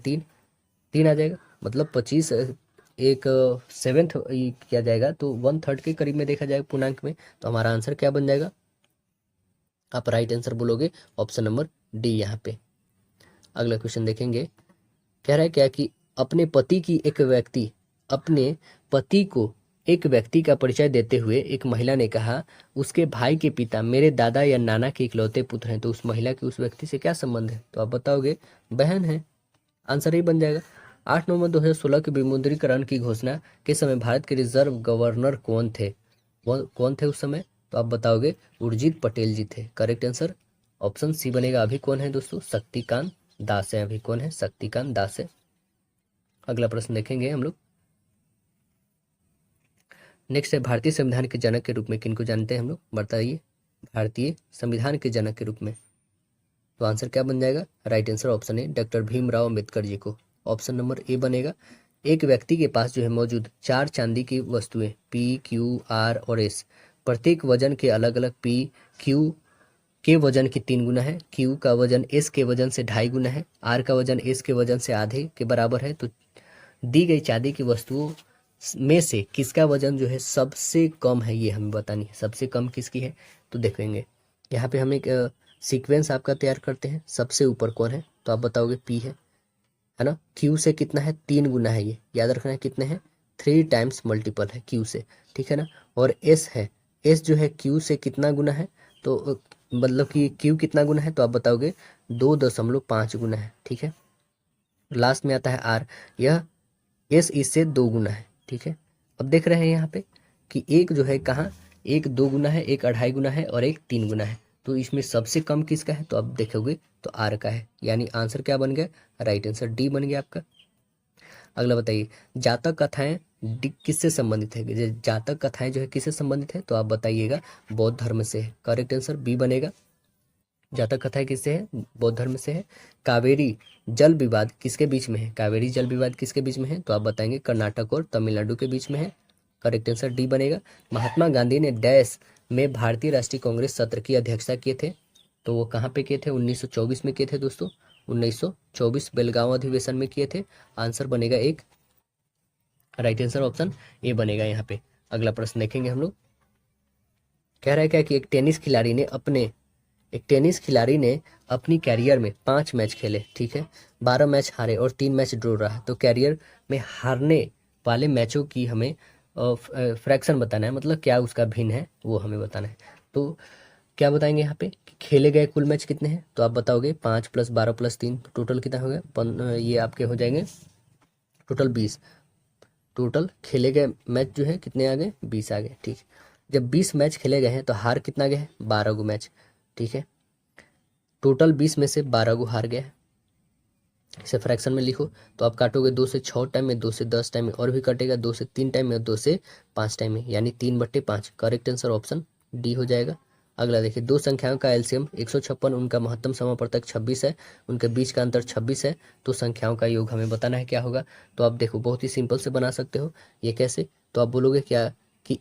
3 आ जाएगा। मतलब 25 एक 7th किया जाएगा तो 1/3 के करीब में देखा जाएगा पूर्णांक में। तो हमारा आंसर क्या बन जाएगा, आप राइट आंसर बोलोगे ऑप्शन नंबर डी यहाँ पे। अगला क्वेश्चन देखेंगे, कह रहा है क्या कि अपने पति को एक व्यक्ति का परिचय देते हुए एक महिला ने कहा उसके भाई के पिता मेरे दादा या नाना के इकलौते पुत्र हैं। तो उस महिला की उस व्यक्ति से क्या संबंध है, तो आप बताओगे बहन है। आंसर ही बन जाएगा। 8 नवंबर 2016 के विमुद्रीकरण की घोषणा के समय भारत के रिजर्व गवर्नर कौन थे, वो कौन थे उस समय, तो आप बताओगे उर्जित पटेल जी थे। करेक्ट आंसर ऑप्शन सी बनेगा। अभी कौन है दोस्तों, शक्तिकांत दास है। अभी कौन है, शक्तिकांत दास है। अगला प्रश्न देखेंगे हम लोग, नेक्स्ट है भारतीय संविधान के जनक के रूप में किनको जानते हैं हम लोग, बताइए भारतीय संविधान के जनक के रूप में। तो आंसर क्या बन जाएगा, राइट आंसर ऑप्शन है डॉक्टर भीमराव अम्बेडकर जी को। ऑप्शन नंबर ए बनेगा। एक व्यक्ति के पास जो है मौजूद 4 चांदी की वस्तुएं पी क्यू आर और एस, प्रत्येक वजन के अलग अलग, पी क्यू के वजन की 3 गुना है, क्यू का वजन एस के वजन से 2.5 गुना है, आर का वजन एस के वजन से आधे के बराबर है। तो दी गई चांदी की वस्तुओं में से किसका वजन जो है सबसे कम है, ये हमें बतानी है। सबसे कम किसकी है, तो देखेंगे यहाँ पे हम एक सीक्वेंस आपका तैयार करते हैं। सबसे ऊपर कौन है, तो आप बताओगे पी है ना। क्यू से कितना है, 3 गुना है, ये याद रखना है कितने हैं, 3 टाइम्स मल्टीपल है क्यू से, ठीक है ना। और एस है, एस जो है क्यू से कितना गुना है, तो मतलब कि क्यू कितना गुना है, तो आप बताओगे 2.5 गुना है, ठीक है। लास्ट में आता है आर, यह एस इससे 2 गुना है, ठीक है। अब देख रहे हैं यहाँ पे कि एक जो है कहाँ, एक 2 गुना है, एक 2.5 गुना है और एक 3 गुना है। तो इसमें सबसे कम किसका है, तो अब देखोगे तो आर का है, यानी आंसर क्या बन गया, राइट आंसर डी बन गया आपका। अगला बताइए, जातक कथाएं किससे संबंधित है, जातक कथाएं जो है किससे संबंधित है, तो आप बताइएगा बौद्ध धर्म से है। करेक्ट आंसर बी बनेगा। जातक कथाएं किससे है, बौद्ध धर्म से है। कावेरी जल विवाद किसके बीच में है, कावेरी जल विवाद किसके बीच में है, तो आप बताएंगे कर्नाटक और तमिलनाडु के बीच में है। करेक्ट आंसर डी बनेगा। महात्मा गांधी ने डैश में भारतीय राष्ट्रीय कांग्रेस सत्र की अध्यक्षता किए थे, तो वो कहाँ पे किए थे, 1924 में किए थे दोस्तों, 1924 बेलगांव अधिवेशन में किए थे। आंसर बनेगा एक, राइट आंसर ऑप्शन ए बनेगा यहाँ पे। अगला प्रश्न देखेंगे हम लोग। कह रहा है क्या कि एक टेनिस खिलाड़ी ने अपनी कैरियर में 5 मैच खेले, ठीक है, 12 मैच हारे और 3 मैच ड्रॉ रहा। तो कैरियर में हारने वाले मैचों की हमें फ्रैक्शन बताना है, मतलब क्या उसका भिन्न है वो हमें बताना है। तो क्या बताएंगे यहाँ पे कि खेले गए कुल मैच कितने हैं, तो आप बताओगे 5 + 12 + 3, तो टोटल कितना हो गया, ये आपके हो जाएंगे टोटल 20। टोटल खेले गए मैच जो है कितने आ गए, 20 आ गए, ठीक है। जब 20 मैच खेले गए हैं तो हार कितना गया है, 12 गो मैच, ठीक है। टोटल 20 में से 12 गो हार गया है, इसे फ्रैक्शन में लिखो। तो आप काटोगे 2 से 6 टाइम में, 2 से 10 टाइम में, और भी कटेगा 2 से 3 टाइम में और 2 से 5 टाइम में, यानी 3/5। करेक्ट आंसर ऑप्शन डी हो जाएगा। अगला देखिए, दो संख्याओं का एलसीएम 156, उनका महत्तम समापवर्तक 26 है, उनके बीच का अंतर 26 है, तो संख्याओं का योग हमें बताना है क्या होगा। तो आप देखो बहुत ही सिंपल से बना सकते हो। ये कैसे, तो आप बोलोगे क्या कि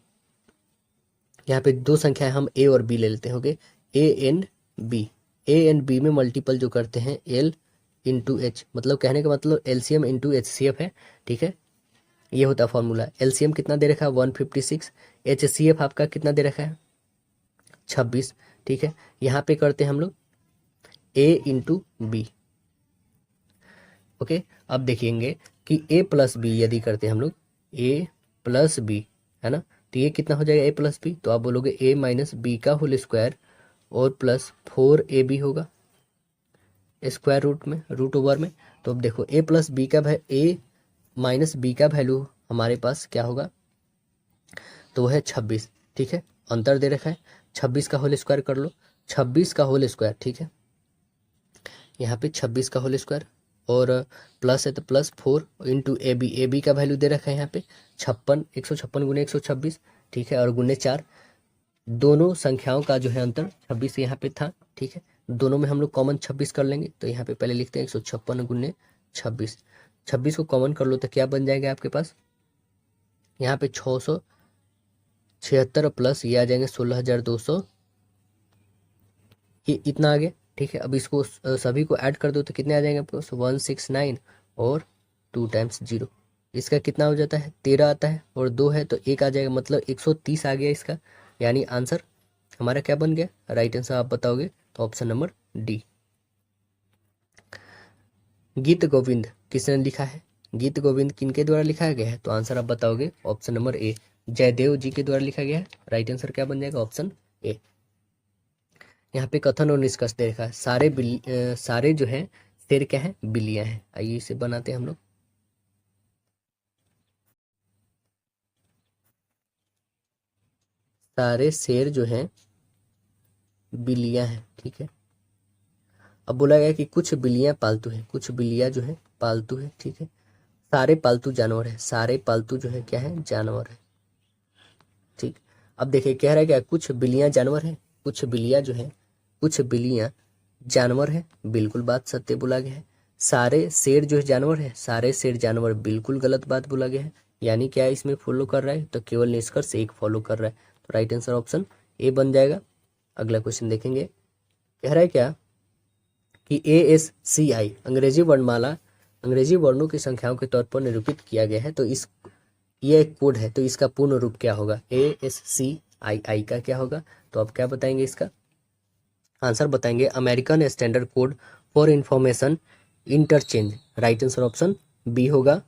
यहाँ पे दो संख्याएं हम ए और बी ले लेते होंगे, A and B. A and B में मल्टीपल जो करते हैं एल इंटू एच, मतलब कहने का मतलब एलसीएम इंटू एचसीएफ है, ठीक है। ये होता है फॉर्मूला। एलसीएम कितना दे रखा है, 156। एचसीएफ आपका कितना दे रखा है, 26, ठीक है। यहाँ पे करते हैं हम लोग ए इंटू बी, ओके। अब देखेंगे कि ए प्लस बी यदि करते हैं हम लोग, ए प्लस बी, है ना, तो ये कितना हो जाएगा, ए प्लस बी, तो आप बोलोगे ए माइनस बी का होल स्क्वायर और प्लस 4ab होगा स्क्वायर रूट में, रूट ओवर में। तो अब देखो ए प्लस बी का ए माइनस बी का वैल्यू हमारे पास क्या होगा, तो वह है 26, ठीक है। अंतर दे रखा है, 26 का होल स्क्वायर कर लो, 26 का होल स्क्वायर, ठीक है। यहाँ पे 26 का होल स्क्वायर और प्लस है तो प्लस 4 इंटू ए बी का वैल्यू दे रखा है यहाँ पे 56, 156 गुने 126, ठीक है, और गुने 4। दोनों संख्याओं का जो है अंतर 26 यहाँ पे था, ठीक है। दोनों में हम लोग कॉमन 26 कर लेंगे, तो यहाँ पे पहले लिखते हैं 156 गुने 26। 26 को कॉमन कर लो तो क्या बन जाएगा आपके पास, यहाँ पे 676 प्लस ये आ जाएंगे 16,200, ये इतना आ गया, ठीक है। अब इसको सभी को ऐड कर दो तो कितने आ जाएंगे आपको, 169 और 2 टाइम्स 0, इसका कितना हो जाता है, 13 आता है, और 2 है तो 1 आ जाएगा, मतलब 130 आ गया इसका, यानी आंसर हमारा क्या बन गया, राइट आंसर आप बताओगे तो ऑप्शन नंबर डी। गीत गोविंद किसने लिखा है, गीत गोविंद किनके द्वारा लिखा गया है, तो आंसर आप बताओगे ऑप्शन नंबर ए, जयदेव जी के द्वारा लिखा गया है। राइट आंसर क्या बन जाएगा, ऑप्शन ए। यहाँ पे कथन और निष्कर्ष दे रखा है, सारे जो है शेर क्या है, बिल्लियां हैं। आइए इसे बनाते हैं हम लोग। सारे शेर जो हैं बिल्लियां हैं, ठीक है। अब बोला गया कि कुछ बिल्लियां पालतू है, कुछ बिल्लियां जो है पालतू है, ठीक है। सारे पालतू जानवर है, सारे पालतू जो है क्या है, जानवर है, ठीक। अब देखिए कह रहा है क्या, कुछ बिल्लियां जानवर है, कुछ बिल्लियां जो है, कुछ बिल्लियां जानवर है, बिल्कुल बात सत्य बोला गया है। सारे शेर जो है जानवर है, सारे शेर जानवर, बिल्कुल गलत बात बोला गया है। यानी क्या इसमें फॉलो कर रहा है, तो केवल निष्कर्ष एक फॉलो कर रहा है, तो राइट आंसर ऑप्शन ए बन जाएगा। अगला क्वेश्चन देखेंगे, कह रहा है क्या कि ASCI अंग्रेजी वर्णमाला, अंग्रेजी वर्णों की संख्याओं के तौर पर निरूपित किया गया है, तो ये एक कोड है, तो इसका पूर्ण रूप क्या होगा, ASCII का क्या होगा, तो आप क्या बताएंगे इसका आंसर बताएंगे, American Standard Code for Information Interchange. Right answer option B होगा।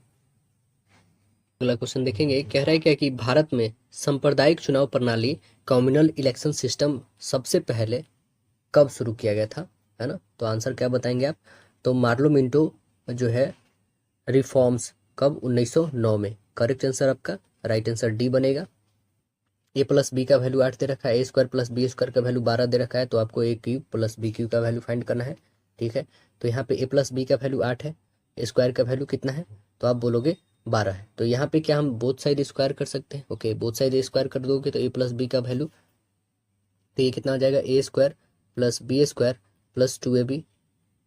अगला क्वेश्चन देखेंगे, कह रहा है क्या कि भारत में सांप्रदायिक चुनाव प्रणाली कम्युनल इलेक्शन सिस्टम सबसे पहले कब शुरू किया गया था, है ना, तो आंसर क्या बताएंगे आप, तो मार्लो मिंटो जो है रिफॉर्म्स कब? 1909 में। करेक्ट आंसर आपका राइट आंसर डी बनेगा। ए प्लस बी का वैल्यू 8 दे रखा है, ए स्क्वायर प्लस बी स्क्वायर का वैल्यू 12 दे रखा है, तो आपको ए क्यूब प्लस बी क्यूब का वैल्यू फाइंड करना है। ठीक है, तो यहाँ पे ए प्लस बी का वैल्यू 8 है, स्क्वायर का वैल्यू कितना है? तो आप बोलोगे 12 है। तो यहाँ पे क्या हम बोथ साइड स्क्वायर कर सकते हैं? ओके, बोथ साइड स्क्वायर कर दोगे तो ए प्लस बी का वैल्यू, तो ये कितना आ जाएगा? A square plus B square plus 2ab।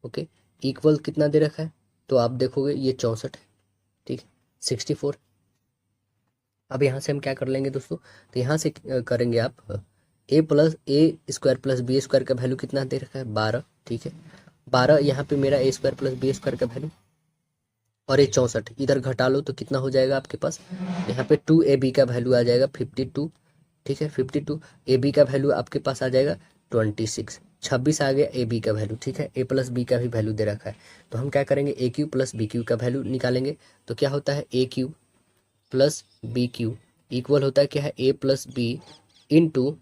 Okay, equal कितना दे रखा है? तो आप देखोगे ये 64 है। ठीक है, 64। अब यहाँ से हम क्या कर लेंगे दोस्तों? तो यहाँ से करेंगे आप ए प्लस ए स्क्वायर प्लस बी स्क्वायर का वैल्यू कितना दे रखा है? 12। ठीक है, 12 यहाँ पे मेरा ए स्क्वायर प्लस बी स्क्वायर का वैल्यू, और ये 64 इधर घटा लो तो कितना हो जाएगा आपके पास? यहाँ पे 2ab का वैल्यू आ जाएगा 52। ठीक है, 52। ab का वैल्यू आपके पास आ जाएगा 26। 26 आ गया ए बी का वैल्यू। ठीक है, ए प्लस बी का भी वैल्यू दे रखा है, तो हम क्या करेंगे? A cube plus b cube का वैल्यू निकालेंगे। तो क्या होता है? A cube plus b cube equal होता है क्या है? ए प्लस बी इंटू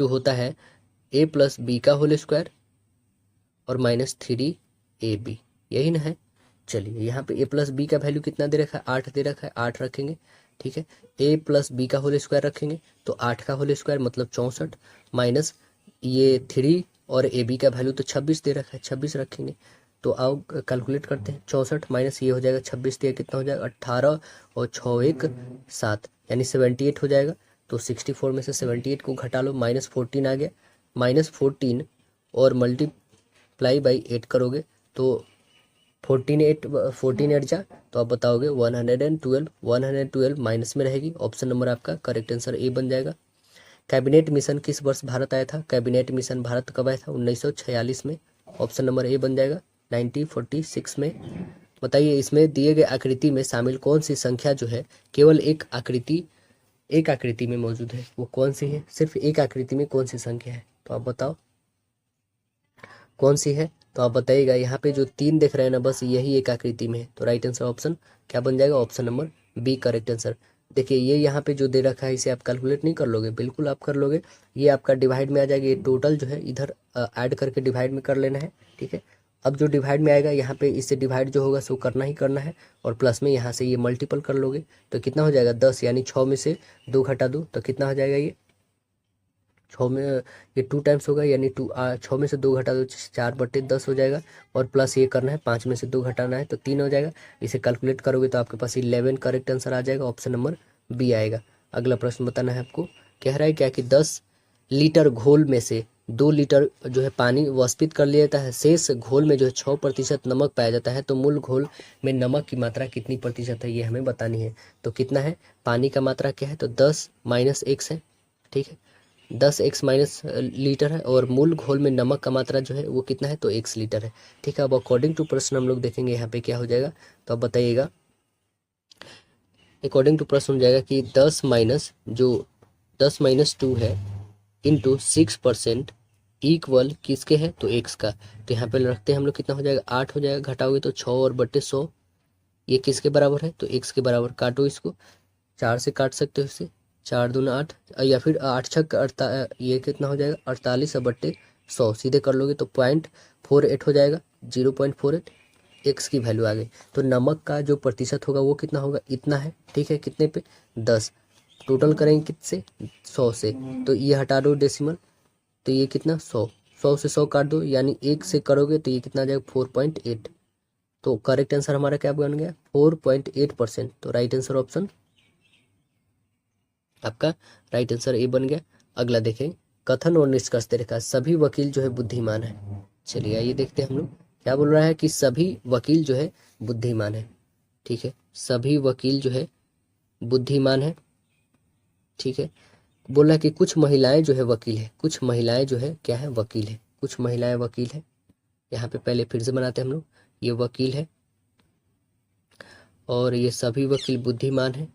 होता है ए प्लस बी का होल स्क्वायर और -3ab, यही ना है। चलिए, यहाँ पे ए प्लस बी का वैल्यू कितना दे रखा है? 8 दे रखा है, 8 रखेंगे। ठीक है, ए प्लस बी का होल स्क्वायर रखेंगे, तो 8 का होल स्क्वायर मतलब 64 माइनस ये 3 और ए बी का वैल्यू तो 26 दे रखा है, 26 रखेंगे। तो आओ कैलकुलेट करते हैं। 64 माइनस ये हो जाएगा 26, दिया कितना हो जाएगा? 18 और 6 1 7 यानी 78 हो जाएगा। तो 64 में से 78 को घटा लो, -14 आ गया। -14 और मल्टीप्लाई बाई 8 करोगे तो 14 8 जा, तो आप बताओगे 112। 112 माइनस में रहेगी। ऑप्शन नंबर आपका करेक्ट आंसर ए बन जाएगा। कैबिनेट मिशन किस वर्ष भारत आया था? कैबिनेट मिशन भारत कब आया था? 1946 में। ऑप्शन नंबर ए बन जाएगा 1946 में। बताइए, इसमें दिए गए आकृति में शामिल कौन सी संख्या जो है केवल एक आकृति में मौजूद है? वो कौन सी है? सिर्फ एक आकृति में कौन सी संख्या है? तो आप बताओ कौन सी है? तो आप बताइएगा। यहाँ पे जो 3 देख रहे हैं ना, बस यही एक आकृति में है। तो राइट आंसर ऑप्शन क्या बन जाएगा? Option number B correct answer. देखिए, ये यहाँ पे जो दे रखा है इसे आप कैलकुलेट नहीं कर लोगे? बिल्कुल आप कर लोगे। ये आपका डिवाइड में आ जाएगा। ये टोटल जो है इधर ऐड करके डिवाइड में कर लेना है। ठीक है, अब जो डिवाइड में आएगा यहाँ पे इससे डिवाइड जो होगा सो करना ही करना है, और प्लस में यहाँ से ये मल्टीपल कर लोगे तो कितना हो जाएगा? 10, यानी 6 में से 2 घटा दो तो कितना हो जाएगा? ये 6 में ये 2 टाइम्स होगा, यानी 6 में से 2 घटा दो 4/10 हो जाएगा, और प्लस ये करना है 5 में से 2 घटाना है तो 3 हो जाएगा। इसे कैलकुलेट करोगे तो आपके पास 11 करेक्ट आंसर आ जाएगा। ऑप्शन नंबर बी आएगा। अगला प्रश्न बताना है आपको। कह रहा है क्या कि 10 लीटर घोल में से 2 लीटर जो है पानी वाष्पित कर लिया जाता है, शेष घोल में जो है 6% नमक पाया जाता है, तो मूल घोल में नमक की मात्रा कितनी प्रतिशत है ये हमें बतानी है। तो कितना है? पानी का मात्रा क्या है? तो 10 - x है। ठीक है, 10x माइनस लीटर है, और मूल घोल में नमक का मात्रा जो है वो कितना है? तो x लीटर है। ठीक है, अब अकॉर्डिंग टू प्रश्न हम लोग देखेंगे यहाँ पे क्या हो जाएगा, तो आप बताइएगा। अकॉर्डिंग टू प्रश्न हो जाएगा कि 10 - 2 है इंटू 6% इक्वल किसके है? तो x का। तो यहाँ पे रखते हैं हम लोग, कितना हो जाएगा? 8 हो जाएगा। घटाओगे तो 6 और बटे 100, ये किसके बराबर है? तो x के बराबर। काटो इसको, 4 से काट सकते हो इसे, 4 दूना 8, या फिर 8 छक ये कितना हो जाएगा? 48/100। सीधे कर लोगे तो 0.48 हो जाएगा, 0.48 x की वैल्यू आ गई। तो नमक का जो प्रतिशत होगा वो कितना होगा? इतना है। ठीक है, कितने पे? 10। टोटल करेंगे कितने? 100 से। तो ये हटा दो डेसिमल, तो ये कितना? 100। 100 से 100 काट दो, यानी 1 से करोगे तो ये कितना आ जाएगा? 4.8। तो करेक्ट आंसर हमारा क्या बन गया? 4.8%। तो राइट आंसर ऑप्शन आपका राइट आंसर ए बन गया। अगला देखें। कथन और निष्कर्ष दे रखा है, सभी वकील जो है बुद्धिमान है। चलिए आइए देखते हैं हम लोग क्या बोल रहा है कि सभी वकील जो है बुद्धिमान है। ठीक है, सभी वकील जो है बुद्धिमान है। ठीक है, बोल रहा है कि कुछ महिलाएं जो है वकील है, कुछ महिलाएं जो है क्या है? वकील है। कुछ महिलाएं वकील है। यहाँ पे पहले फिर से बनाते हैं हम लोग। ये वकील है और ये सभी वकील बुद्धिमान है।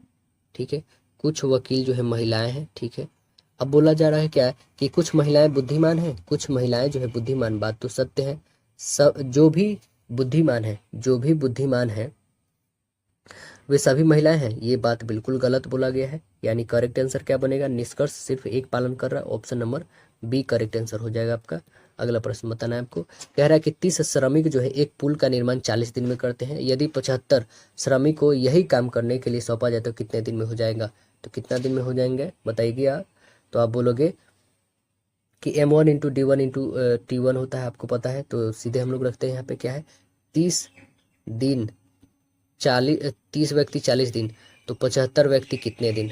ठीक है, कुछ वकील जो है महिलाएं हैं। ठीक है, अब बोला जा रहा है क्या कि कुछ महिलाएं बुद्धिमान हैं, कुछ महिलाएं जो है बुद्धिमान। बात तो सत्य है। सब जो भी बुद्धिमान है वे सभी महिलाएं हैं, ये बात बिल्कुल गलत बोला गया है। यानी करेक्ट आंसर क्या बनेगा? निष्कर्ष सिर्फ एक पालन कर रहा है। Option number B correct answer हो जाएगा आपका। अगला प्रश्न बताना है आपको। कह रहा है कि 30 श्रमिक जो है एक पुल का निर्माण 40 दिन में करते हैं। यदि 75 श्रमिक को यही काम करने के लिए सौंपा जाए तो कितने दिन में हो जाएगा? तो कितना दिन में हो जाएंगे बताइए आप। तो आप बोलोगे कि M1 into D1 into T1 होता है, आपको पता है। तो सीधे हम लोग रखते हैं यहाँ पे क्या है 30 दिन 30 व्यक्ति 40 दिन, तो 75 व्यक्ति कितने दिन?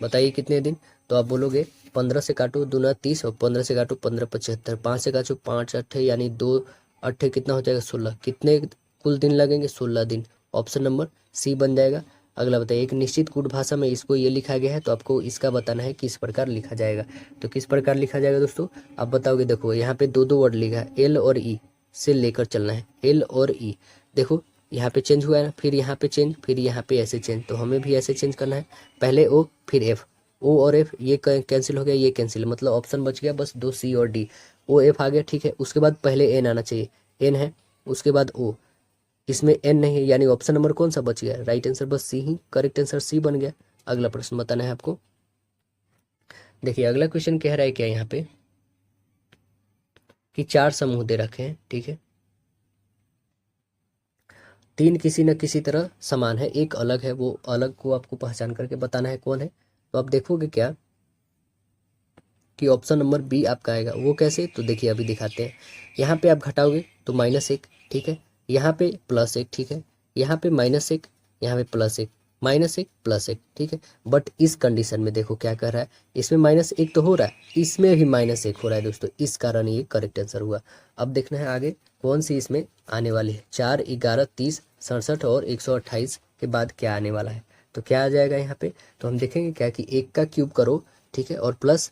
बताइए कितने दिन। तो आप बोलोगे 15 से काटो दूना 30 और 15 से काटो 15 75, 5 से काटो 5 अट्ठे यानी 2 अट्ठे कितना हो जाएगा 16। कितने कुल दिन लगेंगे? 16 दिन। ऑप्शन नंबर सी बन जाएगा। अगला बताइए, एक निश्चित कूट भाषा में इसको ये लिखा गया है, तो आपको इसका बताना है किस प्रकार लिखा जाएगा। तो किस प्रकार लिखा जाएगा दोस्तों, आप बताओगे। देखो यहाँ पे दो वर्ड लिखा है, एल और ई से लेकर चलना है, एल और ई। देखो यहाँ पे चेंज हुआ है, फिर यहाँ पे चेंज, फिर यहाँ पे ऐसे चेंज, तो हमें भी ऐसे चेंज करना है। पहले ओ फिर एफ, ओ और एफ ये कैंसिल हो गया, ये कैंसिल, मतलब ऑप्शन बच गया बस 2 सी और डी। ओ एफ आ गया, ठीक है। उसके बाद पहले एन आना चाहिए, एन है, उसके बाद ओ, इसमें एन नहीं है, यानी ऑप्शन नंबर कौन सा बच गया? राइट आंसर बस सी ही, करेक्ट आंसर सी बन गया। अगला प्रश्न बताना है आपको। देखिए अगला क्वेश्चन कह रहा है क्या यहाँ पे कि 4 समूह दे रखे हैं, ठीक है। 3 किसी न किसी तरह समान है, एक अलग है, वो अलग को आपको पहचान करके बताना है कौन है। तो आप देखोगे क्या कि ऑप्शन नंबर बी आपका आएगा। वो कैसे? तो देखिए अभी दिखाते हैं। यहाँ पे आप घटाओगे तो -1, ठीक है। यहाँ पे +1, ठीक है। यहाँ पे -1, यहाँ पे +1, -1 +1, ठीक है। बट इस कंडीशन में देखो क्या कर रहा है, इसमें -1 तो हो रहा है, इसमें भी -1 हो रहा है दोस्तों, इस कारण ये करेक्ट आंसर हुआ। अब देखना है आगे कौन सी इसमें आने वाली है। 4, 11, 30, 67 और 128 के बाद क्या आने वाला है। तो क्या आ जाएगा यहाँ पे, तो हम देखेंगे क्या कि 1 का क्यूब करो, ठीक है, और प्लस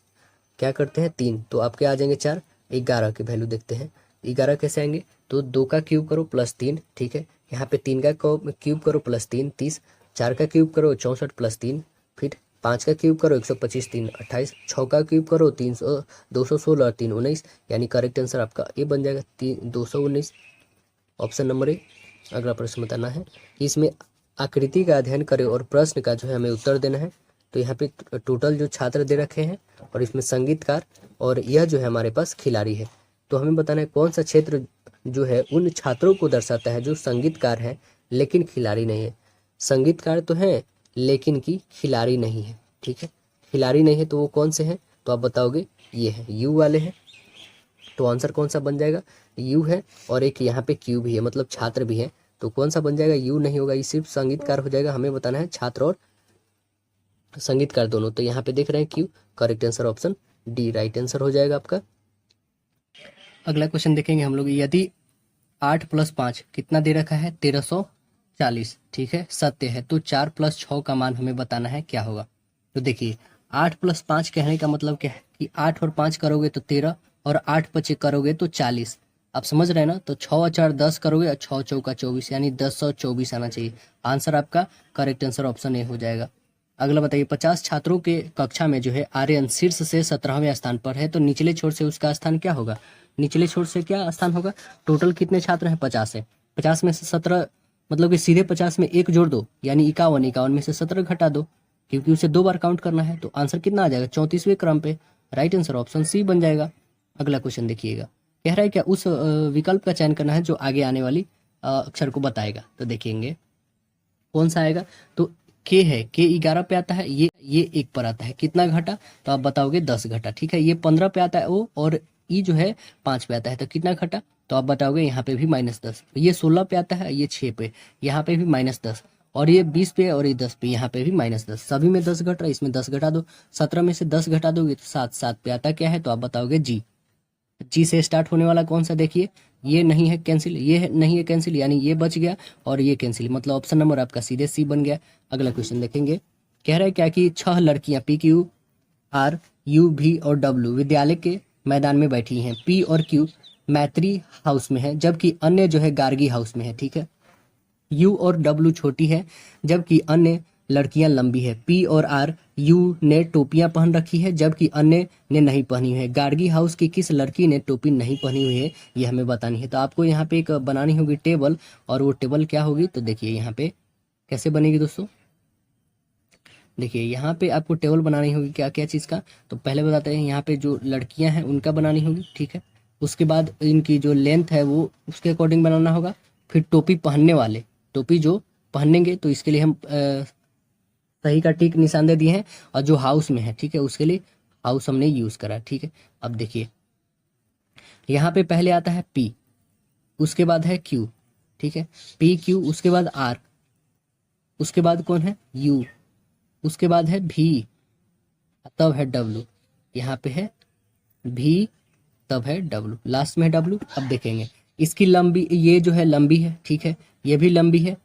क्या करते हैं 3, तो आपके आ जाएंगे 4। 11 की वैल्यू देखते हैं, 11 कैसे आएंगे, तो 2 का क्यूब करो +3, ठीक है। यहाँ पे 3 का क्यूब करो +3 30, 4 का क्यूब करो 64 +3, फिर 5 का क्यूब करो 125, 3 28, 6 का क्यूब करो 300 216 3 19, यानी करेक्ट आंसर आपका ए बन जाएगा 219, ऑप्शन नंबर ए। अगला प्रश्न बताना है कि इसमें आकृति का अध्ययन करें और प्रश्न का जो है हमें उत्तर देना है। तो यहाँ पे टोटल जो छात्र दे रखे हैं और इसमें संगीतकार और यह जो है हमारे पास खिलाड़ी है। तो हमें बताना है कौन सा क्षेत्र जो है उन छात्रों को दर्शाता है जो संगीतकार हैं लेकिन खिलाड़ी नहीं है। संगीतकार तो हैं लेकिन कि खिलाड़ी नहीं है, ठीक है। खिलाड़ी नहीं है तो वो कौन से हैं, तो आप बताओगे ये है, यू वाले हैं। तो आंसर कौन सा बन जाएगा, यू है। और एक यहाँ पे क्यू भी है, मतलब छात्र भी है, तो कौन सा बन जाएगा, यू नहीं होगा, ये सिर्फ संगीतकार हो जाएगा। हमें बताना है छात्र और संगीतकार दोनों। तो यहाँ पे देख रहे हैं Q, correct answer option D right answer हो जाएगा आपका। अगला क्वेश्चन देखेंगे हम लोग। यदि 8 + 5 कितना दे रखा है 1340, ठीक है, सत्य है, तो 4 + 6 का मान हमें बताना है क्या होगा। तो देखिए 8 + 5 कहने का मतलब क्या है कि 8 और 5 करोगे तो 13 और 8 + 6 करोगे तो 40। आप समझ रहे हैं ना। तो 6 और 4 10 करोगे और 6 चौका 24, यानी 1024 आना चाहिए। आंसर आपका करेक्ट आंसर ऑप्शन ए हो जाएगा। अगला बताइए 50 छात्रों के कक्षा में जो है आर्यन शीर्ष से 17वें स्थान पर है, तो निचले छोर से उसका स्थान क्या होगा। निचले छोर से क्या स्थान होगा, टोटल कितने छात्र हैं 50 है, 50 में से 17 मतलब कि सीधे 50 में 1 जोड़ दो यानी 51, 51 में से 17 घटा दो क्योंकि उसे 2 बार काउंट करना है। तो आंसर कितना आ जाएगा 34वें क्रम पे, राइट आंसर ऑप्शन सी बन जाएगा। अगला क्वेश्चन देखिएगा, कह रहा है क्या उस विकल्प का चयन करना है जो आगे आने वाली अक्षर को बताएगा। तो देखेंगे कौन सा आएगा, तो के है, के 11 पे आता है, ये 1 पर आता है, कितना घटा, तो आप बताओगे 10 घटा, ठीक है। ये 15 पे आता है ओ, और ई जो है 5 पे आता है, तो कितना घटा, तो आप बताओगे यहाँ पे भी -10। ये 16 पे आता है, ये 6 पे, यहाँ पे भी -10, और ये 20 पे और ये 10 पे, यहाँ पे भी -10, सभी में 10 घट रहा है, इसमें 10 घटा दो। 17 में से 10 घटा दोगे तो 7, 7 पे आता क्या है, तो आप बताओगे जी। जी से स्टार्ट होने वाला कौन सा, देखिए ये नहीं है कैंसिल, ये नहीं है कैंसिल, यानी ये बच गया और ये कैंसिल, मतलब ऑप्शन नंबर आपका सीधे सी बन गया। अगला क्वेश्चन देखेंगे, कह रहा है क्या कि 6 लड़कियां PQ, R, U, V और W विद्यालय के मैदान में बैठी हैं। P और Q मैत्री हाउस में है जबकि अन्य जो है गार्गी हाउस में है, ठीक है। U और W छोटी है जबकि अन्य लड़कियां लंबी है। P और R, U ने टोपियां पहन रखी है जबकि अन्य ने नहीं पहनी हुई है। गार्गी हाउस की किस लड़की ने टोपी नहीं पहनी हुई है, ये हमें बतानी है। तो आपको यहाँ पे एक बनानी होगी टेबल, और वो टेबल क्या होगी, तो देखिए यहाँ पे कैसे बनेगी दोस्तों। देखिए यहाँ पे आपको टेबल बनानी होगी क्या क्या चीज़ का, तो पहले बताते हैं यहाँ पे जो लड़कियां हैं उनका बनानी होगी, ठीक है। उसके बाद इनकी जो लेंथ है वो उसके अकॉर्डिंग बनाना होगा। फिर टोपी पहनने वाले, टोपी जो पहनेंगे तो इसके लिए हम सही का टिक निशान दे दिए हैं। और जो हाउस में है, ठीक है, उसके लिए हाउस हमने यूज़ करा, ठीक है। अब देखिए यहाँ पे पहले आता है पी, उसके बाद है क्यू, ठीक है, पी क्यू, उसके बाद आर, उसके बाद कौन है यू, उसके बाद है भी, तब है डब्लू। यहाँ पे है भी, तब है डब्लू, लास्ट में है डब्लू। अब देखेंगे इसकी लंबी, ये जो है लंबी है, ठीक है, ये भी लंबी है,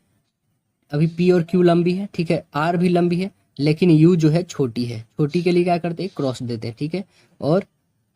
अभी पी और क्यू लंबी है, ठीक है, आर भी लंबी है, लेकिन यू जो है छोटी है, छोटी के लिए क्या करते हैं क्रॉस देते हैं, ठीक है। और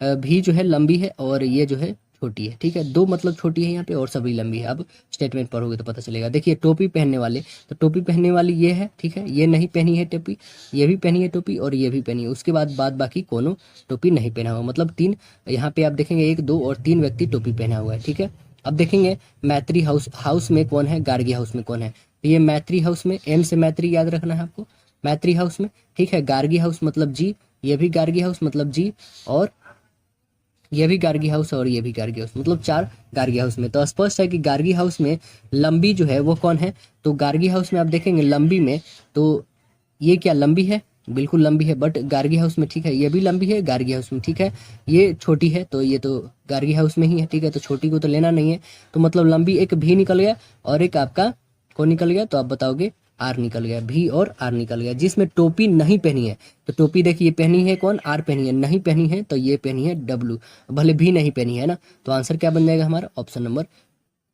भी जो है लंबी है और ये जो है छोटी है, ठीक है, दो मतलब छोटी है यहाँ पे और सभी लंबी है। अब स्टेटमेंट पढ़ोगे तो पता चलेगा। देखिए टोपी पहनने वाले, तो टोपी पहनने वाली ये है, ठीक है, ये नहीं पहनी है टोपी, ये भी पहनी है टोपी और ये भी पहनी है। उसके बाद बाकी कोनो टोपी नहीं पहना हुआ, मतलब तीन, यहाँ पे आप देखेंगे 1 2 और 3 व्यक्ति टोपी पहना हुआ है, ठीक है। अब देखेंगे मैत्री हाउस में कौन है, गार्गी हाउस में कौन है। तो ये मैत्री हाउस में, एम से मैत्री याद रखना है आपको, मैत्री हाउस में, ठीक है। गार्गी हाउस मतलब जी, ये भी गार्गी हाउस मतलब जी, और ये भी गार्गी हाउस और ये भी गार्गी हाउस, मतलब 4 गार्गी हाउस में। तो स्पष्ट है कि गार्गी हाउस में लंबी जो है वो कौन है, तो गार्गी हाउस में आप देखेंगे लंबी में, तो ये क्या लंबी है, बिल्कुल लंबी है, बट गार्गी हाउस में, ठीक है, ये भी लंबी है गार्गी हाउस में, ठीक है। ये छोटी है तो ये तो गार्गी हाउस में ही है, ठीक है, तो छोटी को तो लेना नहीं है। तो मतलब लंबी एक भी निकल गया और एक आपका कौन निकल गया, तो आप बताओगे आर निकल गया, भी और आर निकल गया। जिसमें टोपी नहीं पहनी है, तो टोपी देखिए पहनी है कौन, आर पहनी है, नहीं पहनी है तो ये पहनी है डब्लू, भले भी नहीं पहनी है ना। तो आंसर क्या बन जाएगा हमारा, ऑप्शन नंबर,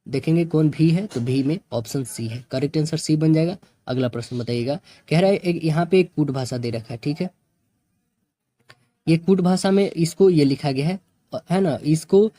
देखेंगे कौन भी है, तो भी में ऑप्शन सी है, करेक्ट आंसर सी बन जाएगा। अगला प्रश्न बताइएगा, कह रहा है यहाँ पे एक कूट भाषा दे रखा है, ठीक है। ये कूट भाषा में इसको ये लिखा गया है ना, इसको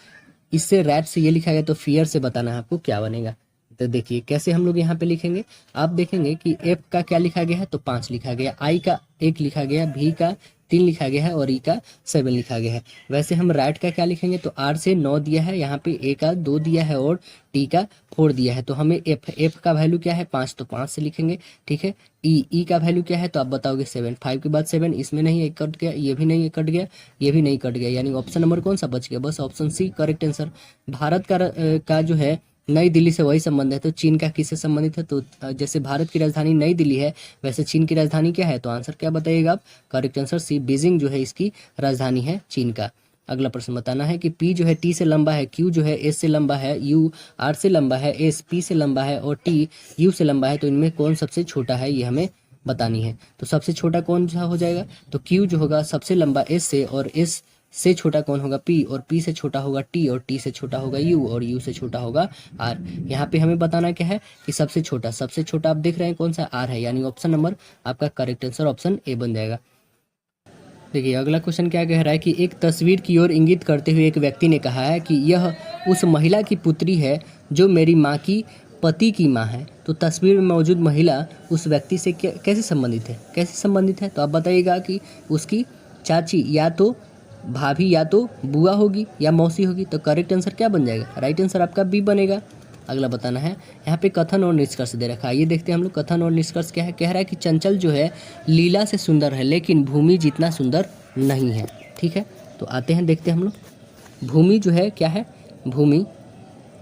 इससे रैट से ये लिखा गया, तो फियर से बताना है आपको क्या बनेगा। तो देखिए कैसे हम लोग यहाँ पे लिखेंगे, आप देखेंगे कि एफ का क्या लिखा गया है, तो 5 लिखा गया, आई का 1 लिखा गया, भी का 3 लिखा गया है और ई का 7 लिखा गया है। वैसे हम राइट का क्या लिखेंगे, तो आर से 9 दिया है, यहाँ पे ए का 2 दिया है और टी का 4 दिया है। तो हमें एफ का वैल्यू क्या है 5, तो 5 से लिखेंगे, ठीक है। ई का वैल्यू क्या है, तो आप बताओगे 7, 5 के बाद 7, इसमें नहीं एक कट गया, ये भी नहीं एक कट गया, ये भी नहीं कट गया, यानी ऑप्शन नंबर कौन सा बच गया, बस option C correct answer. Bharat का जो है नई दिल्ली से वही संबंध है, तो चीन का किससे संबंधित है, तो जैसे भारत की राजधानी नई दिल्ली है वैसे चीन की राजधानी क्या है, तो आंसर क्या बताइएगा आप, करेक्ट आंसर सी, बीजिंग जो है इसकी राजधानी है चीन का। अगला प्रश्न बताना है कि पी जो है टी से लंबा है, क्यू जो है एस से लंबा है, यू आर से लंबा है, एस पी से लंबा है और टी यू से लंबा है, तो इनमें कौन सबसे छोटा है ये हमें बतानी है। तो सबसे छोटा कौन सा हो जाएगा, तो क्यू जो होगा सबसे लंबा एस से, और एस से छोटा कौन होगा पी, और पी से छोटा होगा टी, और टी से छोटा होगा यू, और यू से छोटा होगा आर। यहाँ पे हमें बताना क्या है कि सबसे छोटा आप देख रहे हैं कौन सा, आर है, यानी ऑप्शन नंबर आपका करेक्ट आंसर ऑप्शन ए बन जाएगा। देखिए अगला क्वेश्चन क्या कह रहा है कि एक तस्वीर की ओर इंगित करते हुए एक व्यक्ति ने कहा है कि यह उस महिला की पुत्री है जो मेरी माँ की पति की माँ है। तो तस्वीर में मौजूद महिला उस व्यक्ति से कैसे संबंधित है, तो आप बताइएगा कि उसकी चाची या तो भाभी या तो बुआ होगी या मौसी होगी। तो करेक्ट आंसर क्या बन जाएगा, राइट आंसर आपका बी बनेगा। अगला बताना है, यहाँ पे कथन और निष्कर्ष दे रखा है, ये देखते हैं हम लोग कथन और निष्कर्ष क्या है। कह रहा है कि चंचल जो है लीला से सुंदर है लेकिन भूमि जितना सुंदर नहीं है, ठीक है। तो आते हैं देखते हैं हम लोग, भूमि जो है क्या है, भूमि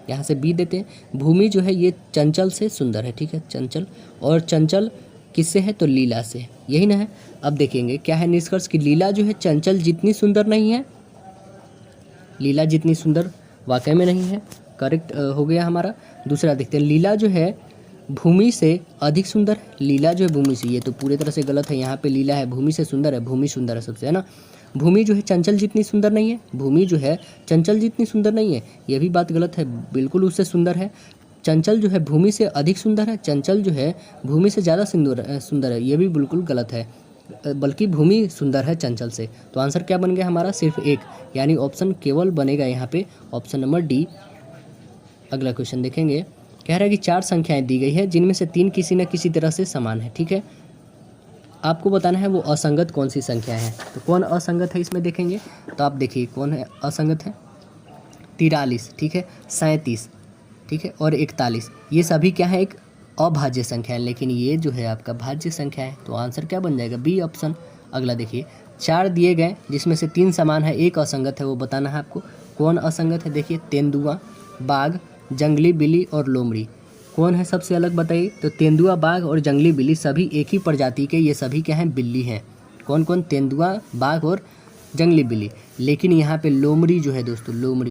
यहाँ से बी देते हैं, भूमि जो है ये चंचल से सुंदर है, ठीक है, चंचल, और चंचल किससे है, तो लीला से, यही ना है। अब देखेंगे क्या है निष्कर्ष की, लीला जो है चंचल जितनी सुंदर नहीं है, लीला जितनी सुंदर वाकई में नहीं है, करेक्ट हो गया हमारा। दूसरा देखते हैं, लीला जो है भूमि से अधिक सुंदर, लीला जो है भूमि से, ये तो पूरी तरह से गलत है, यहाँ पे लीला है भूमि से सुंदर है, भूमि सुंदर है सबसे, है ना। भूमि जो है चंचल जितनी सुंदर नहीं है, भूमि जो है चंचल जितनी सुंदर नहीं है, ये भी बात गलत है, बिल्कुल उससे सुंदर है। चंचल जो है भूमि से अधिक सुंदर है, चंचल जो है भूमि से ज़्यादा सुंदर है, ये भी बिल्कुल गलत है, बल्कि भूमि सुंदर है चंचल से। तो आंसर क्या बन गया हमारा, सिर्फ एक, यानी ऑप्शन केवल बनेगा यहाँ पे ऑप्शन नंबर डी। अगला क्वेश्चन देखेंगे, कह रहा है कि 4 संख्याएं दी गई है जिनमें से 3 किसी न किसी तरह से समान है, ठीक है। आपको बताना है वो असंगत कौन सी संख्या है, तो कौन असंगत है इसमें देखेंगे, तो आप देखिए कौन है असंगत है, 43, ठीक है, 37, ठीक है, और 41, ये सभी क्या है, एक अभाज्य संख्या है, लेकिन ये जो है आपका भाज्य संख्या है। तो आंसर क्या बन जाएगा, बी ऑप्शन। अगला देखिए, 4 दिए गए जिसमें से 3 समान है, एक असंगत है, वो बताना है आपको कौन असंगत है? देखिए तेंदुआ, बाघ, जंगली बिल्ली और लोमड़ी। कौन है सबसे अलग बताइए? तो तेंदुआ, बाघ और जंगली बिल्ली सभी एक ही प्रजाति के, ये सभी क्या हैं? बिल्ली हैं। कौन कौन? तेंदुआ, बाघ और जंगली बिल्ली। लेकिन यहाँ पे लोमड़ी जो है दोस्तों, लोमड़ी